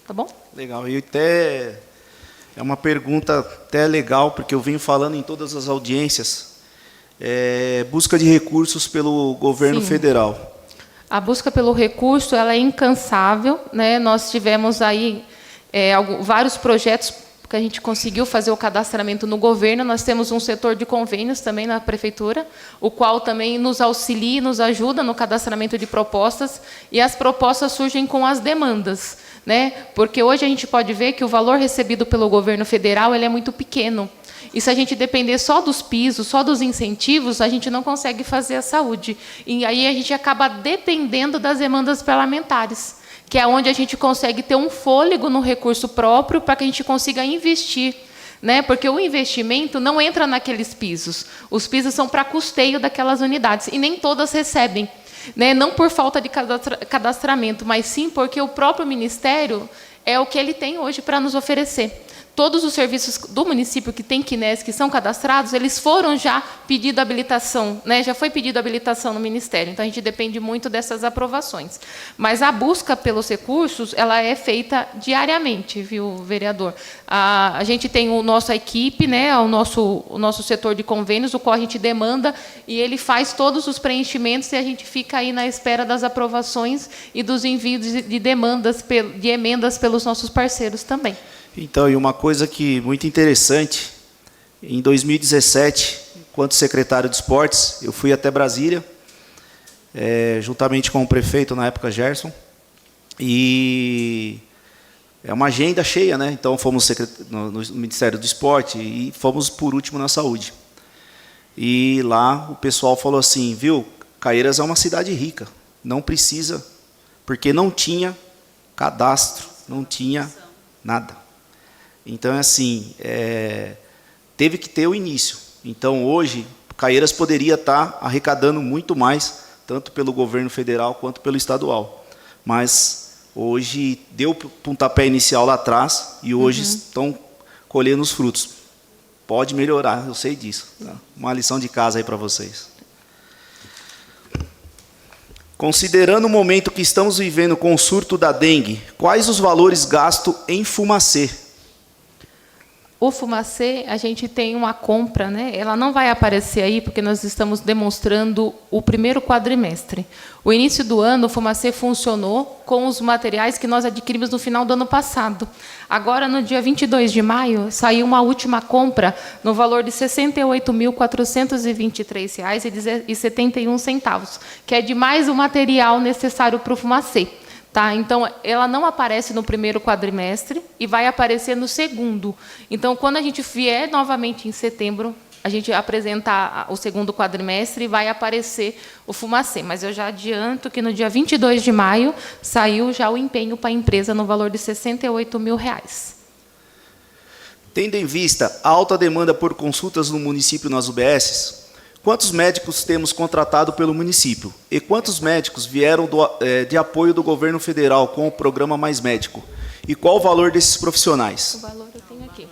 Tá bom? Legal. E até é uma pergunta até legal, porque eu venho falando em todas as audiências, busca de recursos pelo governo Sim. federal. A busca pelo recurso, ela é incansável, né? Nós tivemos aí vários projetos que a gente conseguiu fazer o cadastramento no governo. Nós temos um setor de convênios também na prefeitura, o qual também nos auxilia e nos ajuda no cadastramento de propostas, e as propostas surgem com as demandas, né? Porque hoje a gente pode ver que o valor recebido pelo governo federal ele é muito pequeno. E se a gente depender só dos pisos, só dos incentivos, a gente não consegue fazer a saúde. E aí a gente acaba dependendo das demandas parlamentares, que é onde a gente consegue ter um fôlego no recurso próprio para que a gente consiga investir, né? Porque o investimento não entra naqueles pisos. Os pisos são para custeio daquelas unidades, e nem todas recebem, né? Não por falta de cadastramento, mas sim porque o próprio Ministério é o que ele tem hoje para nos oferecer. Todos os serviços do município que tem QNES, que são cadastrados, eles foram já pedido habilitação, né? Já foi pedido habilitação no Ministério, então a gente depende muito dessas aprovações. Mas a busca pelos recursos, ela é feita diariamente, viu, vereador? A gente tem a nossa equipe, né? o nosso setor de convênios, o qual a gente demanda, e ele faz todos os preenchimentos, e a gente fica aí na espera das aprovações e dos envios de demandas, de emendas pelos nossos parceiros também. Então, e uma coisa que muito interessante, em 2017, enquanto secretário de esportes, eu fui até Brasília, juntamente com o prefeito, na época, Gerson, e é uma agenda cheia, né? Então, fomos no Ministério do Esporte e fomos, por último, na saúde. E lá o pessoal falou assim, viu, Caieiras é uma cidade rica, não precisa, porque não tinha cadastro, não tinha nada. Então, assim, teve que ter o início. Então, hoje, Caieiras poderia estar arrecadando muito mais, tanto pelo governo federal quanto pelo estadual. Mas, hoje, deu o pontapé inicial lá atrás e hoje estão colhendo os frutos. Pode melhorar, eu sei disso. Tá? Uma lição de casa aí para vocês. Considerando o momento que estamos vivendo com o surto da dengue, quais os valores gastos em Fumacê? O Fumacê, a gente tem uma compra, né? Ela não vai aparecer aí, porque nós estamos demonstrando o primeiro quadrimestre. O início do ano, o Fumacê funcionou com os materiais que nós adquirimos no final do ano passado. Agora, no dia 22 de maio, saiu uma última compra no valor de R$ 68.423,71, que é de mais o material necessário para o Fumacê. Tá? Então, ela não aparece no primeiro quadrimestre e vai aparecer no segundo. Então, quando a gente vier novamente em setembro, a gente apresenta o segundo quadrimestre e vai aparecer o Fumacê. Mas eu já adianto que no dia 22 de maio saiu já o empenho para a empresa no valor de R$ 68 mil. Tendo em vista a alta demanda por consultas no município nas UBSs, quantos médicos temos contratado pelo município? E quantos médicos vieram de apoio do governo federal com o programa Mais Médico? E qual o valor desses profissionais? O valor eu tenho aqui.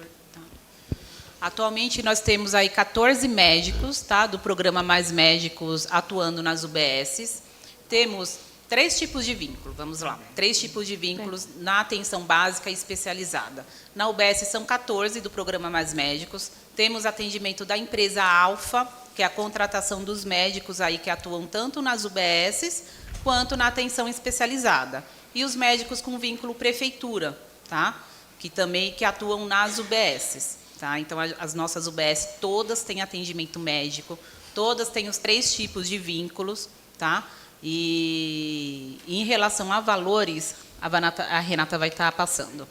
Atualmente, nós temos aí 14 médicos, tá, do programa Mais Médicos atuando nas UBSs. Temos 3 tipos de vínculo, vamos lá. 3 tipos de vínculos na atenção básica e especializada. Na UBS são 14 do programa Mais Médicos. Temos atendimento da empresa Alfa, que é a contratação dos médicos aí que atuam tanto nas UBSs quanto na atenção especializada. E os médicos com vínculo prefeitura, tá? Que atuam nas UBSs. Tá? Então, as nossas UBS todas têm atendimento médico, todas têm os 3 tipos de vínculos. Tá? E em relação a valores, a Renata vai estar passando.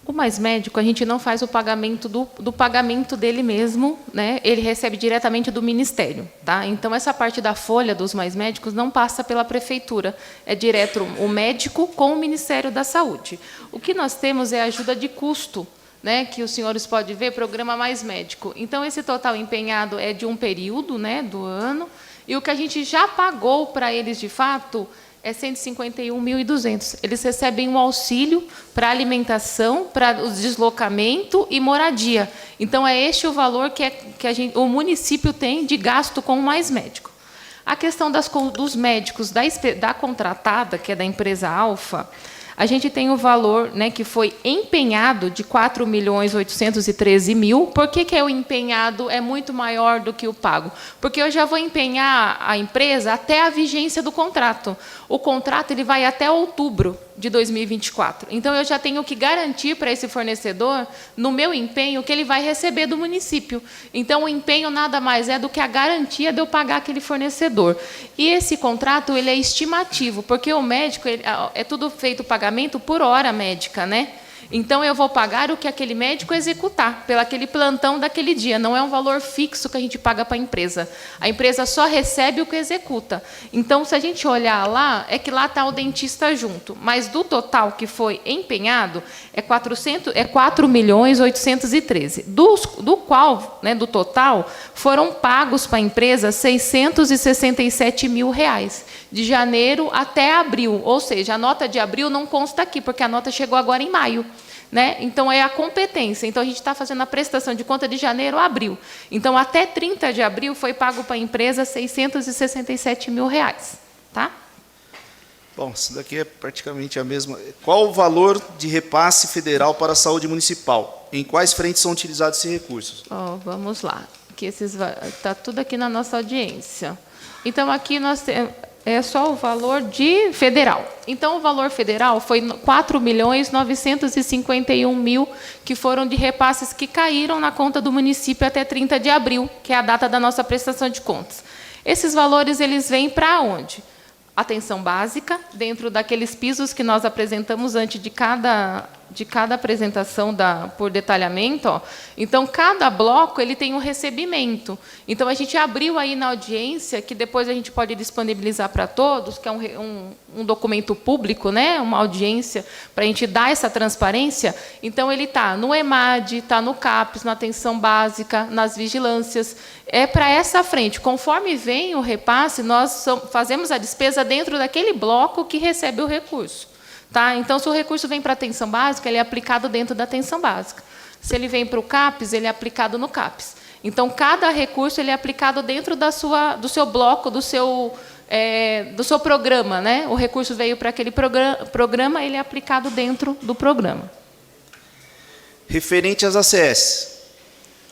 O Mais Médico, a gente não faz o pagamento do pagamento dele mesmo, né? Ele recebe diretamente do Ministério. Tá? Então, essa parte da folha dos Mais Médicos não passa pela Prefeitura, é direto o médico com o Ministério da Saúde. O que nós temos é ajuda de custo, né, que os senhores podem ver, programa Mais Médico. Então, esse total empenhado é de um período, né, do ano, e o que a gente já pagou para eles, de fato, é 151.200. Eles recebem um auxílio para alimentação, para o deslocamento e moradia. Então, é este o valor que o município tem de gasto com o Mais Médico. A questão dos médicos da contratada, que é da empresa Alfa, a gente tem o valor, né, que foi empenhado de 4.813.000. Por que o empenhado é muito maior do que o pago? Porque eu já vou empenhar a empresa até a vigência do contrato. O contrato ele vai até outubro de 2024. Então, eu já tenho que garantir para esse fornecedor, no meu empenho, que ele vai receber do município. Então, o empenho nada mais é do que a garantia de eu pagar aquele fornecedor. E esse contrato ele é estimativo, porque o médico é tudo feito pagamento por hora médica, né? Então, eu vou pagar o que aquele médico executar, pelo aquele plantão daquele dia. Não é um valor fixo que a gente paga para a empresa. A empresa só recebe o que executa. Então, se a gente olhar lá, é que lá está o dentista junto. Mas do total que foi empenhado, é 4.813.000. Do qual, né, do total, foram pagos para a empresa R$667.000, de janeiro até abril. Ou seja, a nota de abril não consta aqui, porque a nota chegou agora em maio. Né? Então, é a competência. Então, a gente está fazendo a prestação de conta de janeiro a abril. Então, até 30 de abril, foi pago para a empresa R$667.000. Tá? Bom, isso daqui é praticamente a mesma. Qual o valor de repasse federal para a saúde municipal? Em quais frentes são utilizados esses recursos? Vamos lá. Está tudo aqui na nossa audiência. Então, aqui nós temos... É só o valor de federal. Então, o valor federal foi 4.951.000, que foram de repasses que caíram na conta do município até 30 de abril, que é a data da nossa prestação de contas. Esses valores eles vêm para onde? Atenção básica, dentro daqueles pisos que nós apresentamos antes de cada apresentação por detalhamento. Ó. Então, cada bloco ele tem um recebimento. Então, a gente abriu aí na audiência, que depois a gente pode disponibilizar para todos, que é um documento público, né? Uma audiência, para a gente dar essa transparência. Então, ele está no EMAD, está no CAPES, na atenção básica, nas vigilâncias. É para essa frente. Conforme vem o repasse, nós fazemos a despesa dentro daquele bloco que recebe o recurso. Tá? Então, se o recurso vem para a atenção básica, ele é aplicado dentro da atenção básica. Se ele vem para o CAPES, ele é aplicado no CAPES. Então, cada recurso ele é aplicado dentro do seu bloco, do seu programa. Né? O recurso veio para aquele programa, ele é aplicado dentro do programa. Referente às ACS,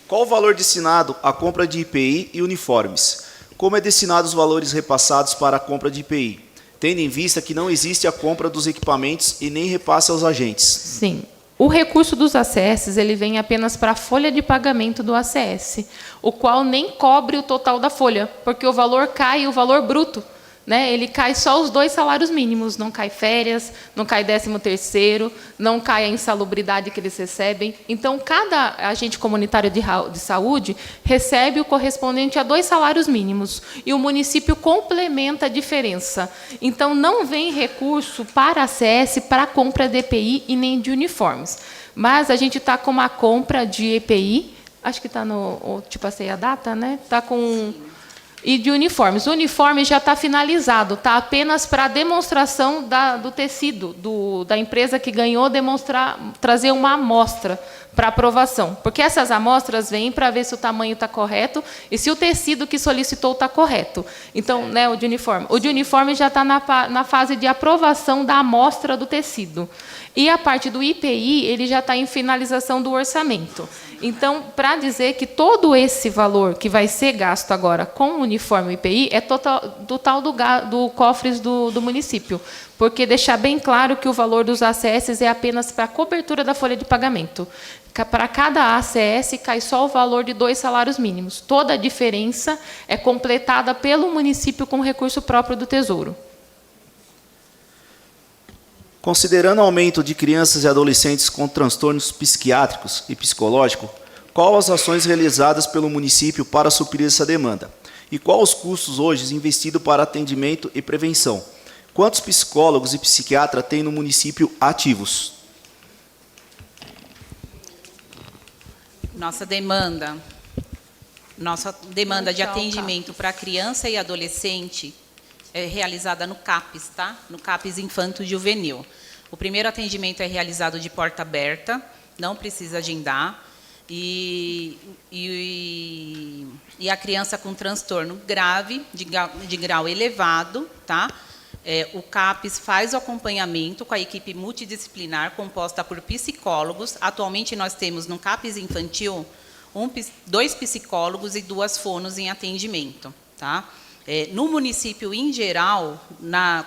qual o valor destinado à compra de IPI e uniformes? Como é destinado os valores repassados para a compra de IPI? Tendo em vista que não existe a compra dos equipamentos e nem repasse aos agentes. Sim. O recurso dos ACS ele vem apenas para a folha de pagamento do ACS, o qual nem cobre o total da folha, porque o valor cai, o valor bruto. Né? Ele cai só os 2 salários mínimos, não cai férias, não cai 13º, não cai a insalubridade que eles recebem. Então, cada agente comunitário de saúde recebe o correspondente a 2 salários mínimos, e o município complementa a diferença. Então, não vem recurso para a ACS para a compra de EPI e nem de uniformes. Mas a gente está com uma compra de EPI, acho que está no... Te passei a data, né? Está com... E de uniformes. O uniforme já está finalizado, está apenas para a demonstração do tecido, da empresa que ganhou, trazer uma amostra para aprovação. Porque essas amostras vêm para ver se o tamanho está correto e se o tecido que solicitou está correto. Então, né, o de uniforme já está na fase de aprovação da amostra do tecido. E a parte do IPI, ele já está em finalização do orçamento. Então, para dizer que todo esse valor que vai ser gasto agora com uniforme o IPI é do do cofres do município, porque deixar bem claro que o valor dos ACS é apenas para a cobertura da folha de pagamento. Para cada ACS cai só o valor de 2 salários mínimos. Toda a diferença é completada pelo município com recurso próprio do Tesouro. Considerando o aumento de crianças e adolescentes com transtornos psiquiátricos e psicológicos, quais as ações realizadas pelo município para suprir essa demanda? E quais os custos hoje investidos para atendimento e prevenção? Quantos psicólogos e psiquiatras tem no município ativos? Nossa demanda de atendimento para criança e adolescente é realizada no CAPS, tá? No CAPS Infanto Juvenil. O primeiro atendimento é realizado de porta aberta, não precisa agendar, e a criança com transtorno grave, de grau elevado, tá? O CAPS faz o acompanhamento com a equipe multidisciplinar, composta por psicólogos. Atualmente, nós temos no CAPS Infantil 2 psicólogos e 2 fonos em atendimento, tá? No município, em geral,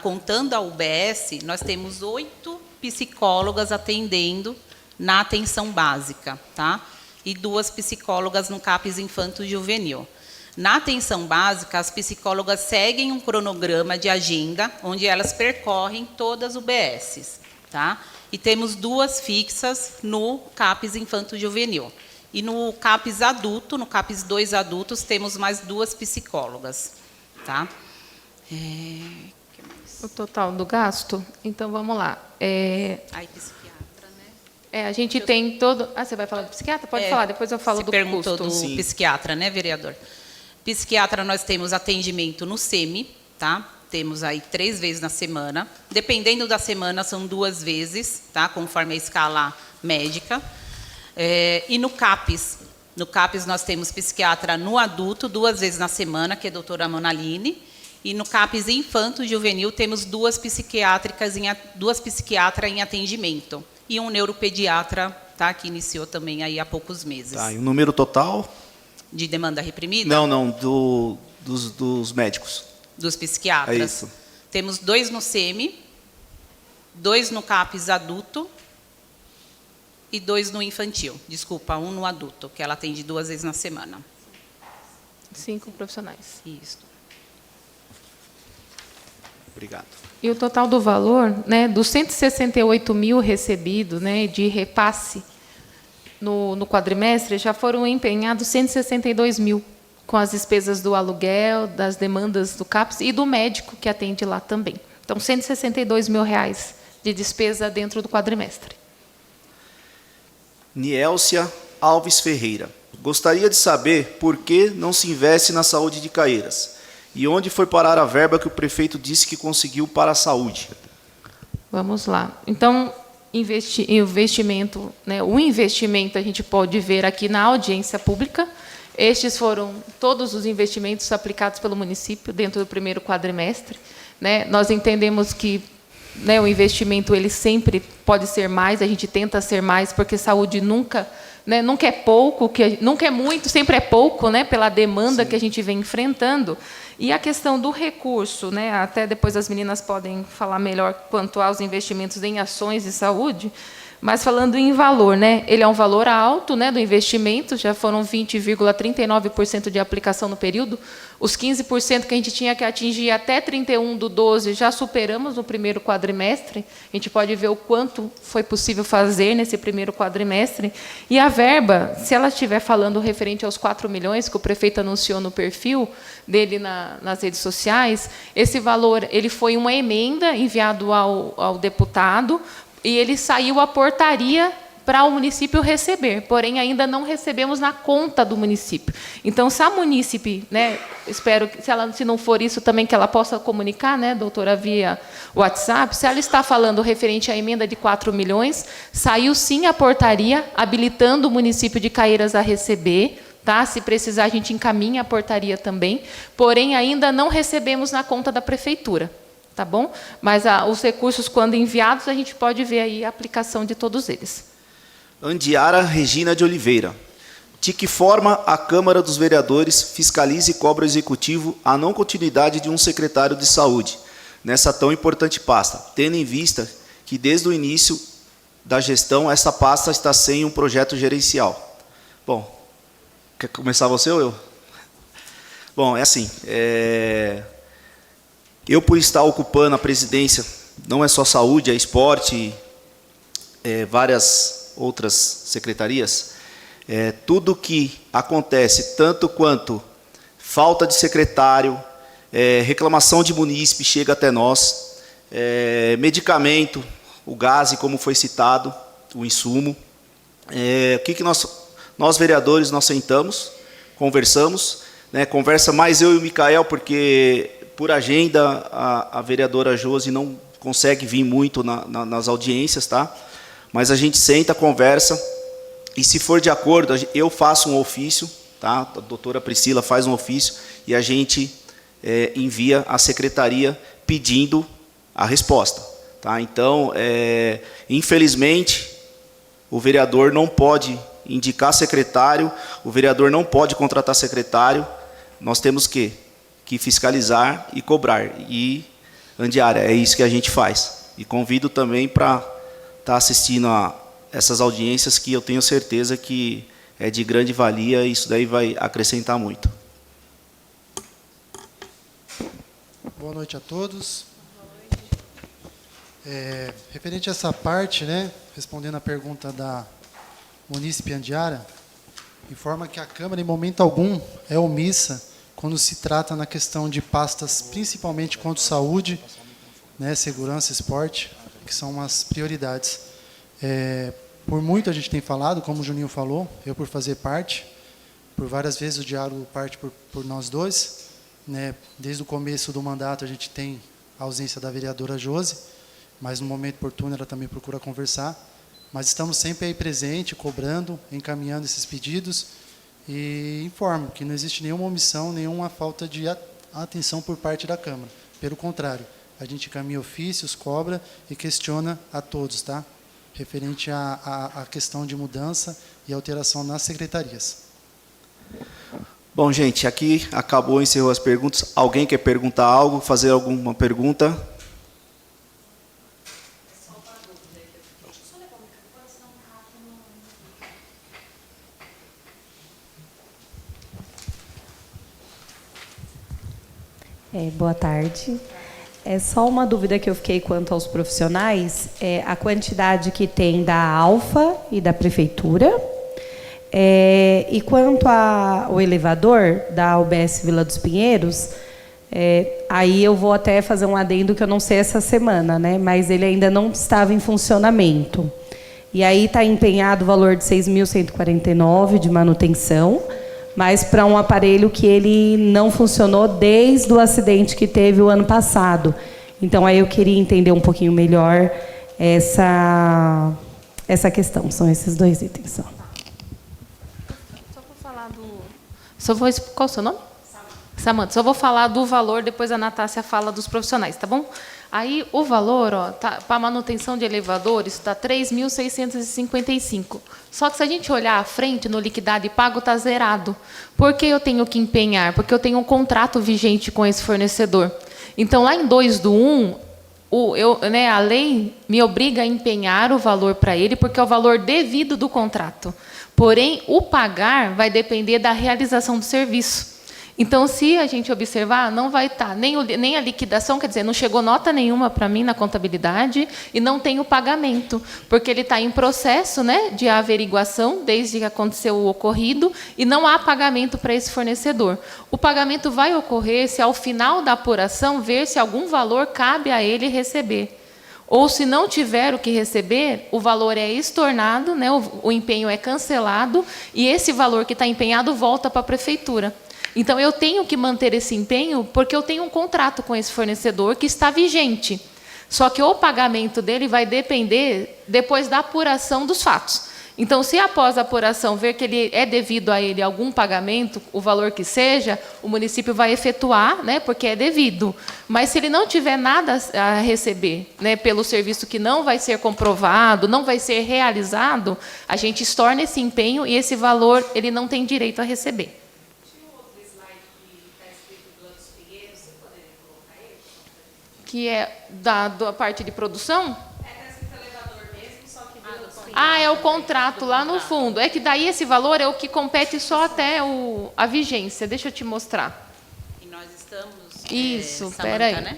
contando a UBS, nós temos 8 psicólogas atendendo na atenção básica, tá? E 2 psicólogas no CAPS Infanto Juvenil. Na atenção básica, as psicólogas seguem um cronograma de agenda, onde elas percorrem todas as UBSs, tá? E temos 2 fixas no CAPS Infanto Juvenil. E no CAPS Adulto, no CAPS 2 Adultos, temos mais 2 psicólogas, tá? O total do gasto? Então, vamos lá. Aí, psiquiatra, né? A gente tem todo... você vai falar do psiquiatra? Pode falar, depois eu falo do custo. Você perguntou do psiquiatra, né, vereador? Psiquiatra, nós temos atendimento no SEMI, tá? Temos aí 3 vezes na semana. Dependendo da semana, são 2 vezes, tá? Conforme a escala médica. E no CAPS? No CAPS, nós temos psiquiatra no adulto, 2 vezes na semana, que é a doutora Monaline. E no CAPS Infanto Juvenil, temos 2 psiquiatras em atendimento. E um neuropediatra, tá? Que iniciou também aí há poucos meses. Tá, e o número total? De demanda reprimida? Não, dos médicos. Dos psiquiatras. É isso. Temos 2 no SEMI, 2 no CAPS adulto e 2 no infantil. Desculpa, 1 no adulto, que ela atende 2 vezes na semana. 5 profissionais. Isso. Obrigado. E o total do valor, né, dos 168 mil recebidos, né, de repasse no quadrimestre, já foram empenhados 162 mil, com as despesas do aluguel, das demandas do CAPS e do médico que atende lá também. Então, 162 mil reais de despesa dentro do quadrimestre. Nielcia Alves Ferreira. Gostaria de saber por que não se investe na saúde de Caieiras e onde foi parar a verba que o prefeito disse que conseguiu para a saúde. Vamos lá. Então, investimento, né, o investimento a gente pode ver aqui na audiência pública. Estes foram todos os investimentos aplicados pelo município dentro do primeiro quadrimestre, né? Nós entendemos que, né, o investimento ele sempre pode ser mais, a gente tenta ser mais, porque saúde nunca, né, nunca é pouco, nunca é muito, sempre é pouco, né, pela demanda Sim. que a gente vem enfrentando. E a questão do recurso, né, até depois as meninas podem falar melhor quanto aos investimentos em ações de saúde, mas falando em valor, né, ele é um valor alto, né, do investimento, já foram 20,39% de aplicação no período, os 15% que a gente tinha que atingir até 31/12 já superamos no primeiro quadrimestre, a gente pode ver o quanto foi possível fazer nesse primeiro quadrimestre, e a verba, se ela estiver falando referente aos 4 milhões que o prefeito anunciou no perfil dele nas redes sociais, esse valor ele foi uma emenda enviado ao deputado, e ele saiu a portaria para o município receber, porém ainda não recebemos na conta do município. Então, se a munícipe, né, espero que, se não for isso também, que ela possa comunicar, né, doutora, via WhatsApp, se ela está falando referente à emenda de 4 milhões, saiu sim a portaria habilitando o município de Caieiras a receber, tá? Se precisar, a gente encaminha a portaria também, porém ainda não recebemos na conta da prefeitura. Tá bom? Mas os recursos, quando enviados, a gente pode ver aí a aplicação de todos eles. Andiara Regina de Oliveira. De que forma a Câmara dos Vereadores fiscaliza e cobra ao Executivo a não continuidade de um secretário de saúde nessa tão importante pasta, tendo em vista que desde o início da gestão essa pasta está sem um projeto gerencial? Bom, quer começar você ou eu? Bom, é assim, eu por estar ocupando a presidência, não é só saúde, é esporte, várias outras secretarias, tudo que acontece, tanto quanto falta de secretário, reclamação de munícipe chega até nós, medicamento, o gás, como foi citado, o insumo, o que nós vereadores, nós sentamos, conversamos, conversa mais eu e o Micael, porque por agenda a vereadora Josi não consegue vir muito nas audiências, tá? Mas a gente senta, conversa, e se for de acordo, eu faço um ofício, tá? A doutora Priscila faz um ofício, e a gente envia à secretaria pedindo a resposta, tá? Então, infelizmente, o vereador não pode indicar secretário, o vereador não pode contratar secretário, nós temos que fiscalizar e cobrar. E, Andiara, é isso que a gente faz. E convido também para estar assistindo a essas audiências, que eu tenho certeza que é de grande valia, e isso daí vai acrescentar muito. Boa noite a todos. Referente a essa parte, respondendo a pergunta da munícipe Andiara, informa que a Câmara, em momento algum, é omissa quando se trata na questão de pastas, principalmente quanto saúde, segurança e esporte, que são as prioridades. Por muito a gente tem falado, como o Juninho falou, eu por fazer parte, por várias vezes o diálogo parte por nós dois, desde o começo do mandato a gente tem a ausência da vereadora Josi, mas no momento oportuno ela também procura conversar, mas estamos sempre aí presente, cobrando, encaminhando esses pedidos, e informo que não existe nenhuma omissão, nenhuma falta de atenção por parte da Câmara. Pelo contrário, a gente encaminha ofícios, cobra e questiona a todos, tá? Referente à questão de mudança e alteração nas secretarias. Bom, gente, aqui acabou, encerrou as perguntas. Alguém quer perguntar algo, fazer alguma pergunta? Boa tarde. É só uma dúvida que eu fiquei quanto aos profissionais, a quantidade que tem da Alfa e da Prefeitura, e quanto ao elevador da UBS Vila dos Pinheiros, aí eu vou até fazer um adendo que eu não sei essa semana, mas ele ainda não estava em funcionamento. E aí está empenhado o valor de 6.149 de manutenção, mas para um aparelho que ele não funcionou desde o acidente que teve o ano passado. Então, aí eu queria entender um pouquinho melhor essa questão. São esses dois itens. Só vou falar do... Qual o seu nome? Samanta. Só vou falar do valor, depois a Natácia fala dos profissionais, tá bom? Aí, o valor, para manutenção de elevadores, está R$ 3.655. Só que se a gente olhar à frente, no liquidado e pago, está zerado. Por que eu tenho que empenhar? Porque eu tenho um contrato vigente com esse fornecedor. Então, lá em 2/1, a lei me obriga a empenhar o valor para ele, porque é o valor devido do contrato. Porém, o pagar vai depender da realização do serviço. Então, se a gente observar, não vai estar nem a liquidação, quer dizer, não chegou nota nenhuma para mim na contabilidade e não tem o pagamento, porque ele está em processo de averiguação desde que aconteceu o ocorrido e não há pagamento para esse fornecedor. O pagamento vai ocorrer se, ao final da apuração, ver se algum valor cabe a ele receber. Ou, se não tiver o que receber, o valor é estornado, o empenho é cancelado e esse valor que está empenhado volta para a prefeitura. Então, eu tenho que manter esse empenho porque eu tenho um contrato com esse fornecedor que está vigente. Só que o pagamento dele vai depender depois da apuração dos fatos. Então, se após a apuração ver que ele é devido a ele algum pagamento, o valor que seja, o município vai efetuar, né, porque é devido. Mas se ele não tiver nada a receber, né, pelo serviço que não vai ser comprovado, não vai ser realizado, a gente estorna esse empenho e esse valor ele não tem direito a receber. Que é da parte de produção? Ah, é o contrato lá no fundo. É que daí esse valor é o que compete só até a vigência. Deixa eu te mostrar. E nós estamos... Isso, Samantha, peraí. né?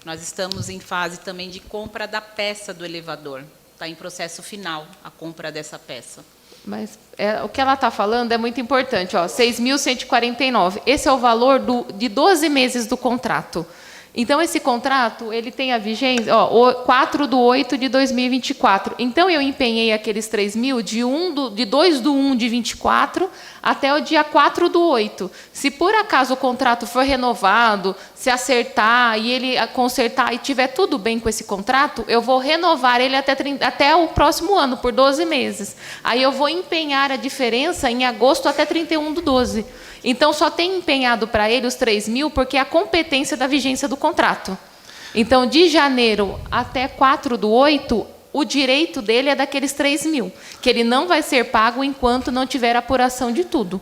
Nós estamos em fase também de compra da peça do elevador. Está em processo final a compra dessa peça. Mas o que ela está falando é muito importante. 6.149. Esse é o valor de 12 meses do contrato. Então, esse contrato ele tem a vigência 4/8/2024. Então, eu empenhei aqueles 3.000 de 2/1/24 até o dia 4/8. Se, por acaso, o contrato for renovado, se acertar e ele consertar e tiver tudo bem com esse contrato, eu vou renovar ele até o próximo ano, por 12 meses. Aí, eu vou empenhar a diferença em agosto até 31/12. Então, só tem empenhado para ele os 3.000 porque é a competência da vigência do contrato. Então, de janeiro até 4/8, o direito dele é daqueles 3.000, que ele não vai ser pago enquanto não tiver apuração de tudo.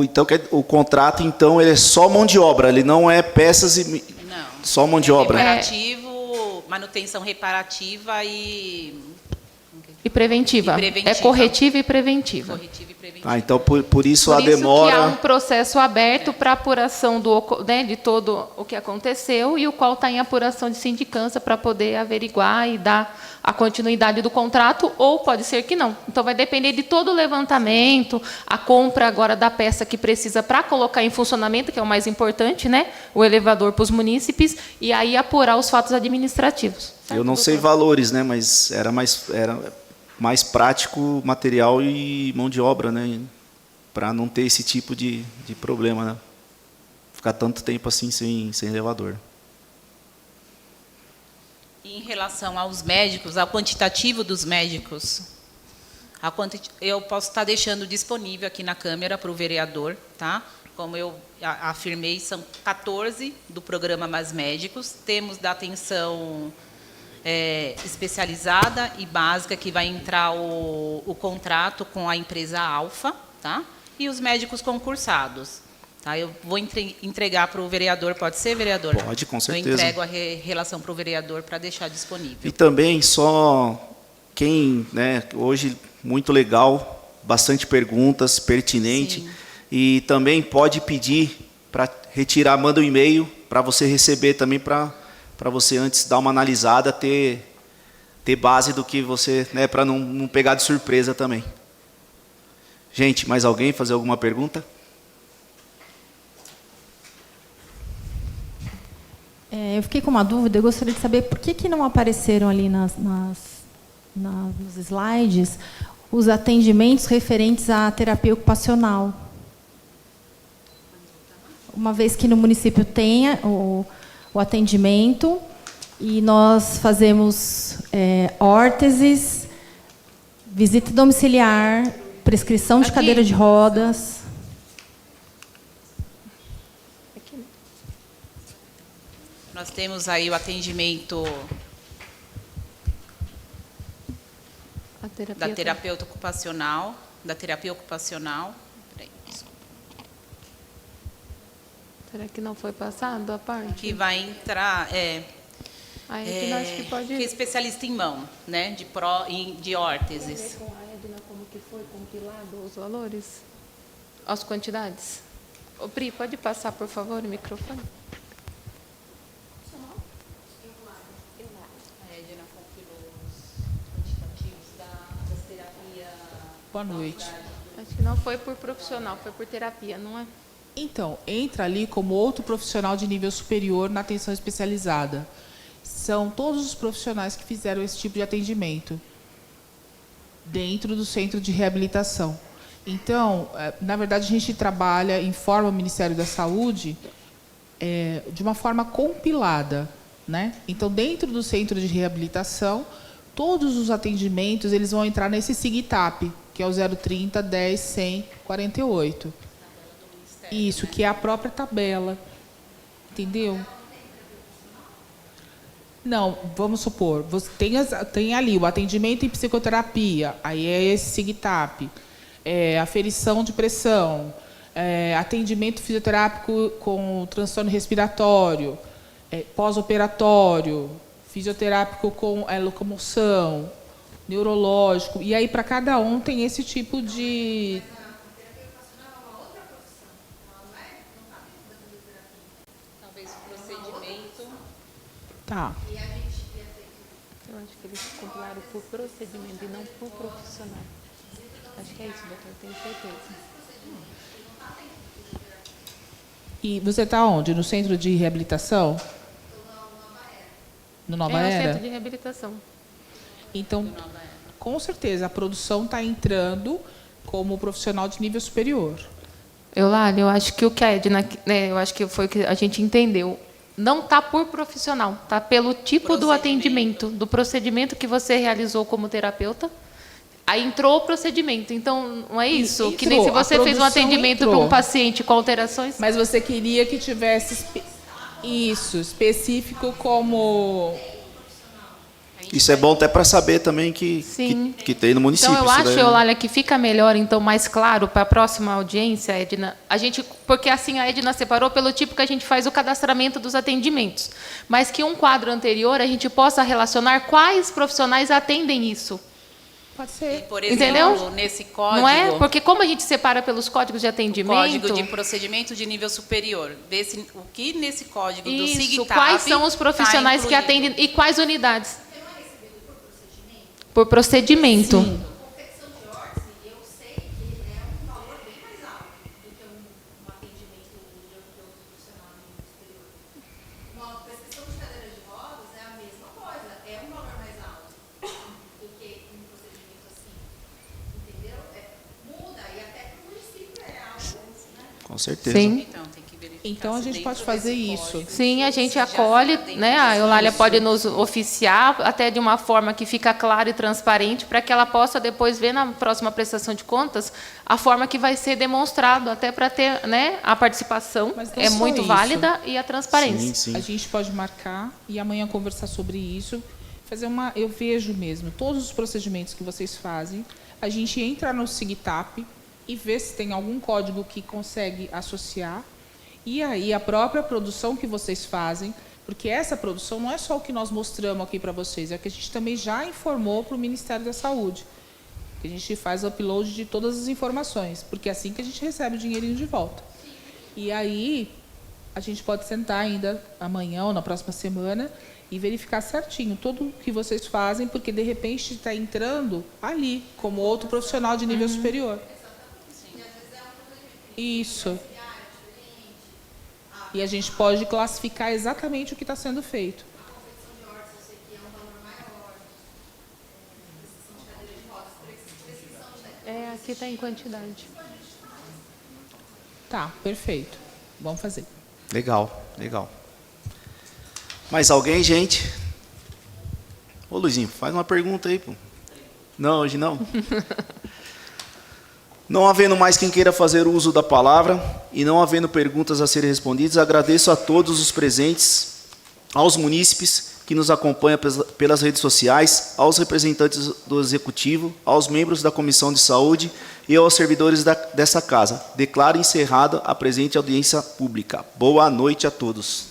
Então, o contrato, então, ele é só mão de obra, ele não é peças e... Não. Só mão de obra. Reparativo, manutenção reparativa e preventiva. É corretiva e preventiva. Corretiva e preventiva. Então, por isso a Por isso demora... que há um processo aberto para apuração de todo o que aconteceu e o qual está em apuração de sindicância para poder averiguar e dar a continuidade do contrato, ou pode ser que não. Então, vai depender de todo o levantamento, a compra agora da peça que precisa para colocar em funcionamento, que é o mais importante, né? O elevador para os munícipes, e aí apurar os fatos administrativos. Certo, Eu não sei valores, né? Mas era mais prático material e mão de obra, né? Para não ter esse tipo de problema, né? Ficar tanto tempo assim sem elevador. Em relação aos médicos, ao quantitativo dos médicos, eu posso estar deixando disponível aqui na Câmara para o vereador, tá? Como eu afirmei, são 14 do programa Mais Médicos. Temos da atenção especializada e básica, que vai entrar o contrato com a empresa Alfa, tá? E os médicos concursados. Tá? Eu vou entregar para o vereador, pode ser, vereador? Pode, com certeza. Eu entrego a relação para o vereador para deixar disponível. E também só quem, né, hoje muito legal, bastante perguntas, pertinente. Sim. E também pode pedir para retirar, manda um e-mail para você receber também, para você antes dar uma analisada, ter base do que você, né, para não pegar de surpresa também. Gente, mais alguém fazer alguma pergunta? Eu fiquei com uma dúvida, eu gostaria de saber por que não apareceram ali nos slides os atendimentos referentes à terapia ocupacional. Uma vez que no município tenha o atendimento e nós fazemos órteses, visita domiciliar, prescrição de cadeira de rodas. Nós temos aí o atendimento da terapeuta ocupacional, Peraí, será que não foi passado a parte? que vai entrar, que nós que pode... que é especialista em mão, né, de órteses. Com a Edna, como que foi compilado os valores, as quantidades? Ô, Pri, pode passar, por favor, o microfone? Boa noite. Acho que não foi por profissional, foi por terapia, não é? Então, entra ali como outro profissional de nível superior na atenção especializada. São todos os profissionais que fizeram esse tipo de atendimento dentro do centro de reabilitação. Então, na verdade, a gente trabalha, informa o Ministério da Saúde de uma forma compilada, né? Então, dentro do centro de reabilitação, todos os atendimentos eles vão entrar nesse SIGTAP, que é o 030 10 100 48. Isso, que é a própria tabela. Entendeu? Não, vamos supor, você tem ali o atendimento em psicoterapia, aí é esse SIGTAP, aferição de pressão, atendimento fisioterápico com transtorno respiratório, pós-operatório, fisioterápico com locomoção, neurológico, e aí para cada um tem esse tipo de... Talvez o procedimento... Tá. Eu acho que eles compilaram por procedimento e não por profissional. Acho que é isso, doutor, tenho certeza. E você está onde? No centro de reabilitação? No Nova É o Era? centro de reabilitação. Então, com certeza, a produção está entrando como profissional de nível superior. Eulália, eu acho que o que a Edna, né, eu acho que foi o que a gente entendeu. Não está por profissional, está pelo tipo do atendimento, do procedimento que você realizou como terapeuta. Aí entrou o procedimento. Então, não é isso? Entrou, que nem se a você fez um produção atendimento para entrou. um paciente com alterações. Mas você queria que tivesse isso, específico como... Isso é bom até para saber também Sim. que tem no município. Então, eu isso acho, daí, né? Eulália, que fica melhor, então, mais claro para a próxima audiência, Edna, porque assim a Edna separou pelo tipo que a gente faz o cadastramento dos atendimentos, mas que um quadro anterior a gente possa relacionar quais profissionais atendem isso. Pode ser. Por exemplo, Entendeu? nesse código... Não é? Porque como a gente separa pelos códigos de atendimento... Código de procedimento de nível superior. O que nesse código do Isso, SIGTAP quais são os profissionais que atendem e quais unidades? Por procedimento. Sim. Com certeza. Sim. Então, tem que verificar Então, a se gente dentro pode fazer desse isso. código- Sim, a gente acolhe, né? A Eulália pode nos oficiar até de uma forma que fica clara e transparente para que ela possa depois ver na próxima prestação de contas a forma que vai ser demonstrado, até para ter, né, a participação Mas não é só muito isso. válida e a transparência. Sim, sim. A gente pode marcar e amanhã conversar sobre isso. Eu vejo mesmo, todos os procedimentos que vocês fazem, a gente entra no SIGTAP e vê se tem algum código que consegue associar. E aí a própria produção que vocês fazem, porque essa produção não é só o que nós mostramos aqui para vocês, é que a gente também já informou para o Ministério da Saúde. Que a gente faz upload de todas as informações, porque é assim que a gente recebe o dinheirinho de volta. E aí a gente pode sentar ainda amanhã ou na próxima semana e verificar certinho tudo o que vocês fazem, porque de repente está entrando ali como outro profissional de nível superior. Isso. E a gente pode classificar exatamente o que está sendo feito. Aqui está em quantidade. Tá, perfeito. Vamos fazer. Legal, legal. Mais alguém, gente? Ô, Luizinho, faz uma pergunta aí, pô. Não, hoje não. Não havendo mais quem queira fazer uso da palavra e não havendo perguntas a serem respondidas, agradeço a todos os presentes, aos munícipes que nos acompanham pelas redes sociais, aos representantes do Executivo, aos membros da Comissão de Saúde e aos servidores dessa casa. Declaro encerrada a presente audiência pública. Boa noite a todos.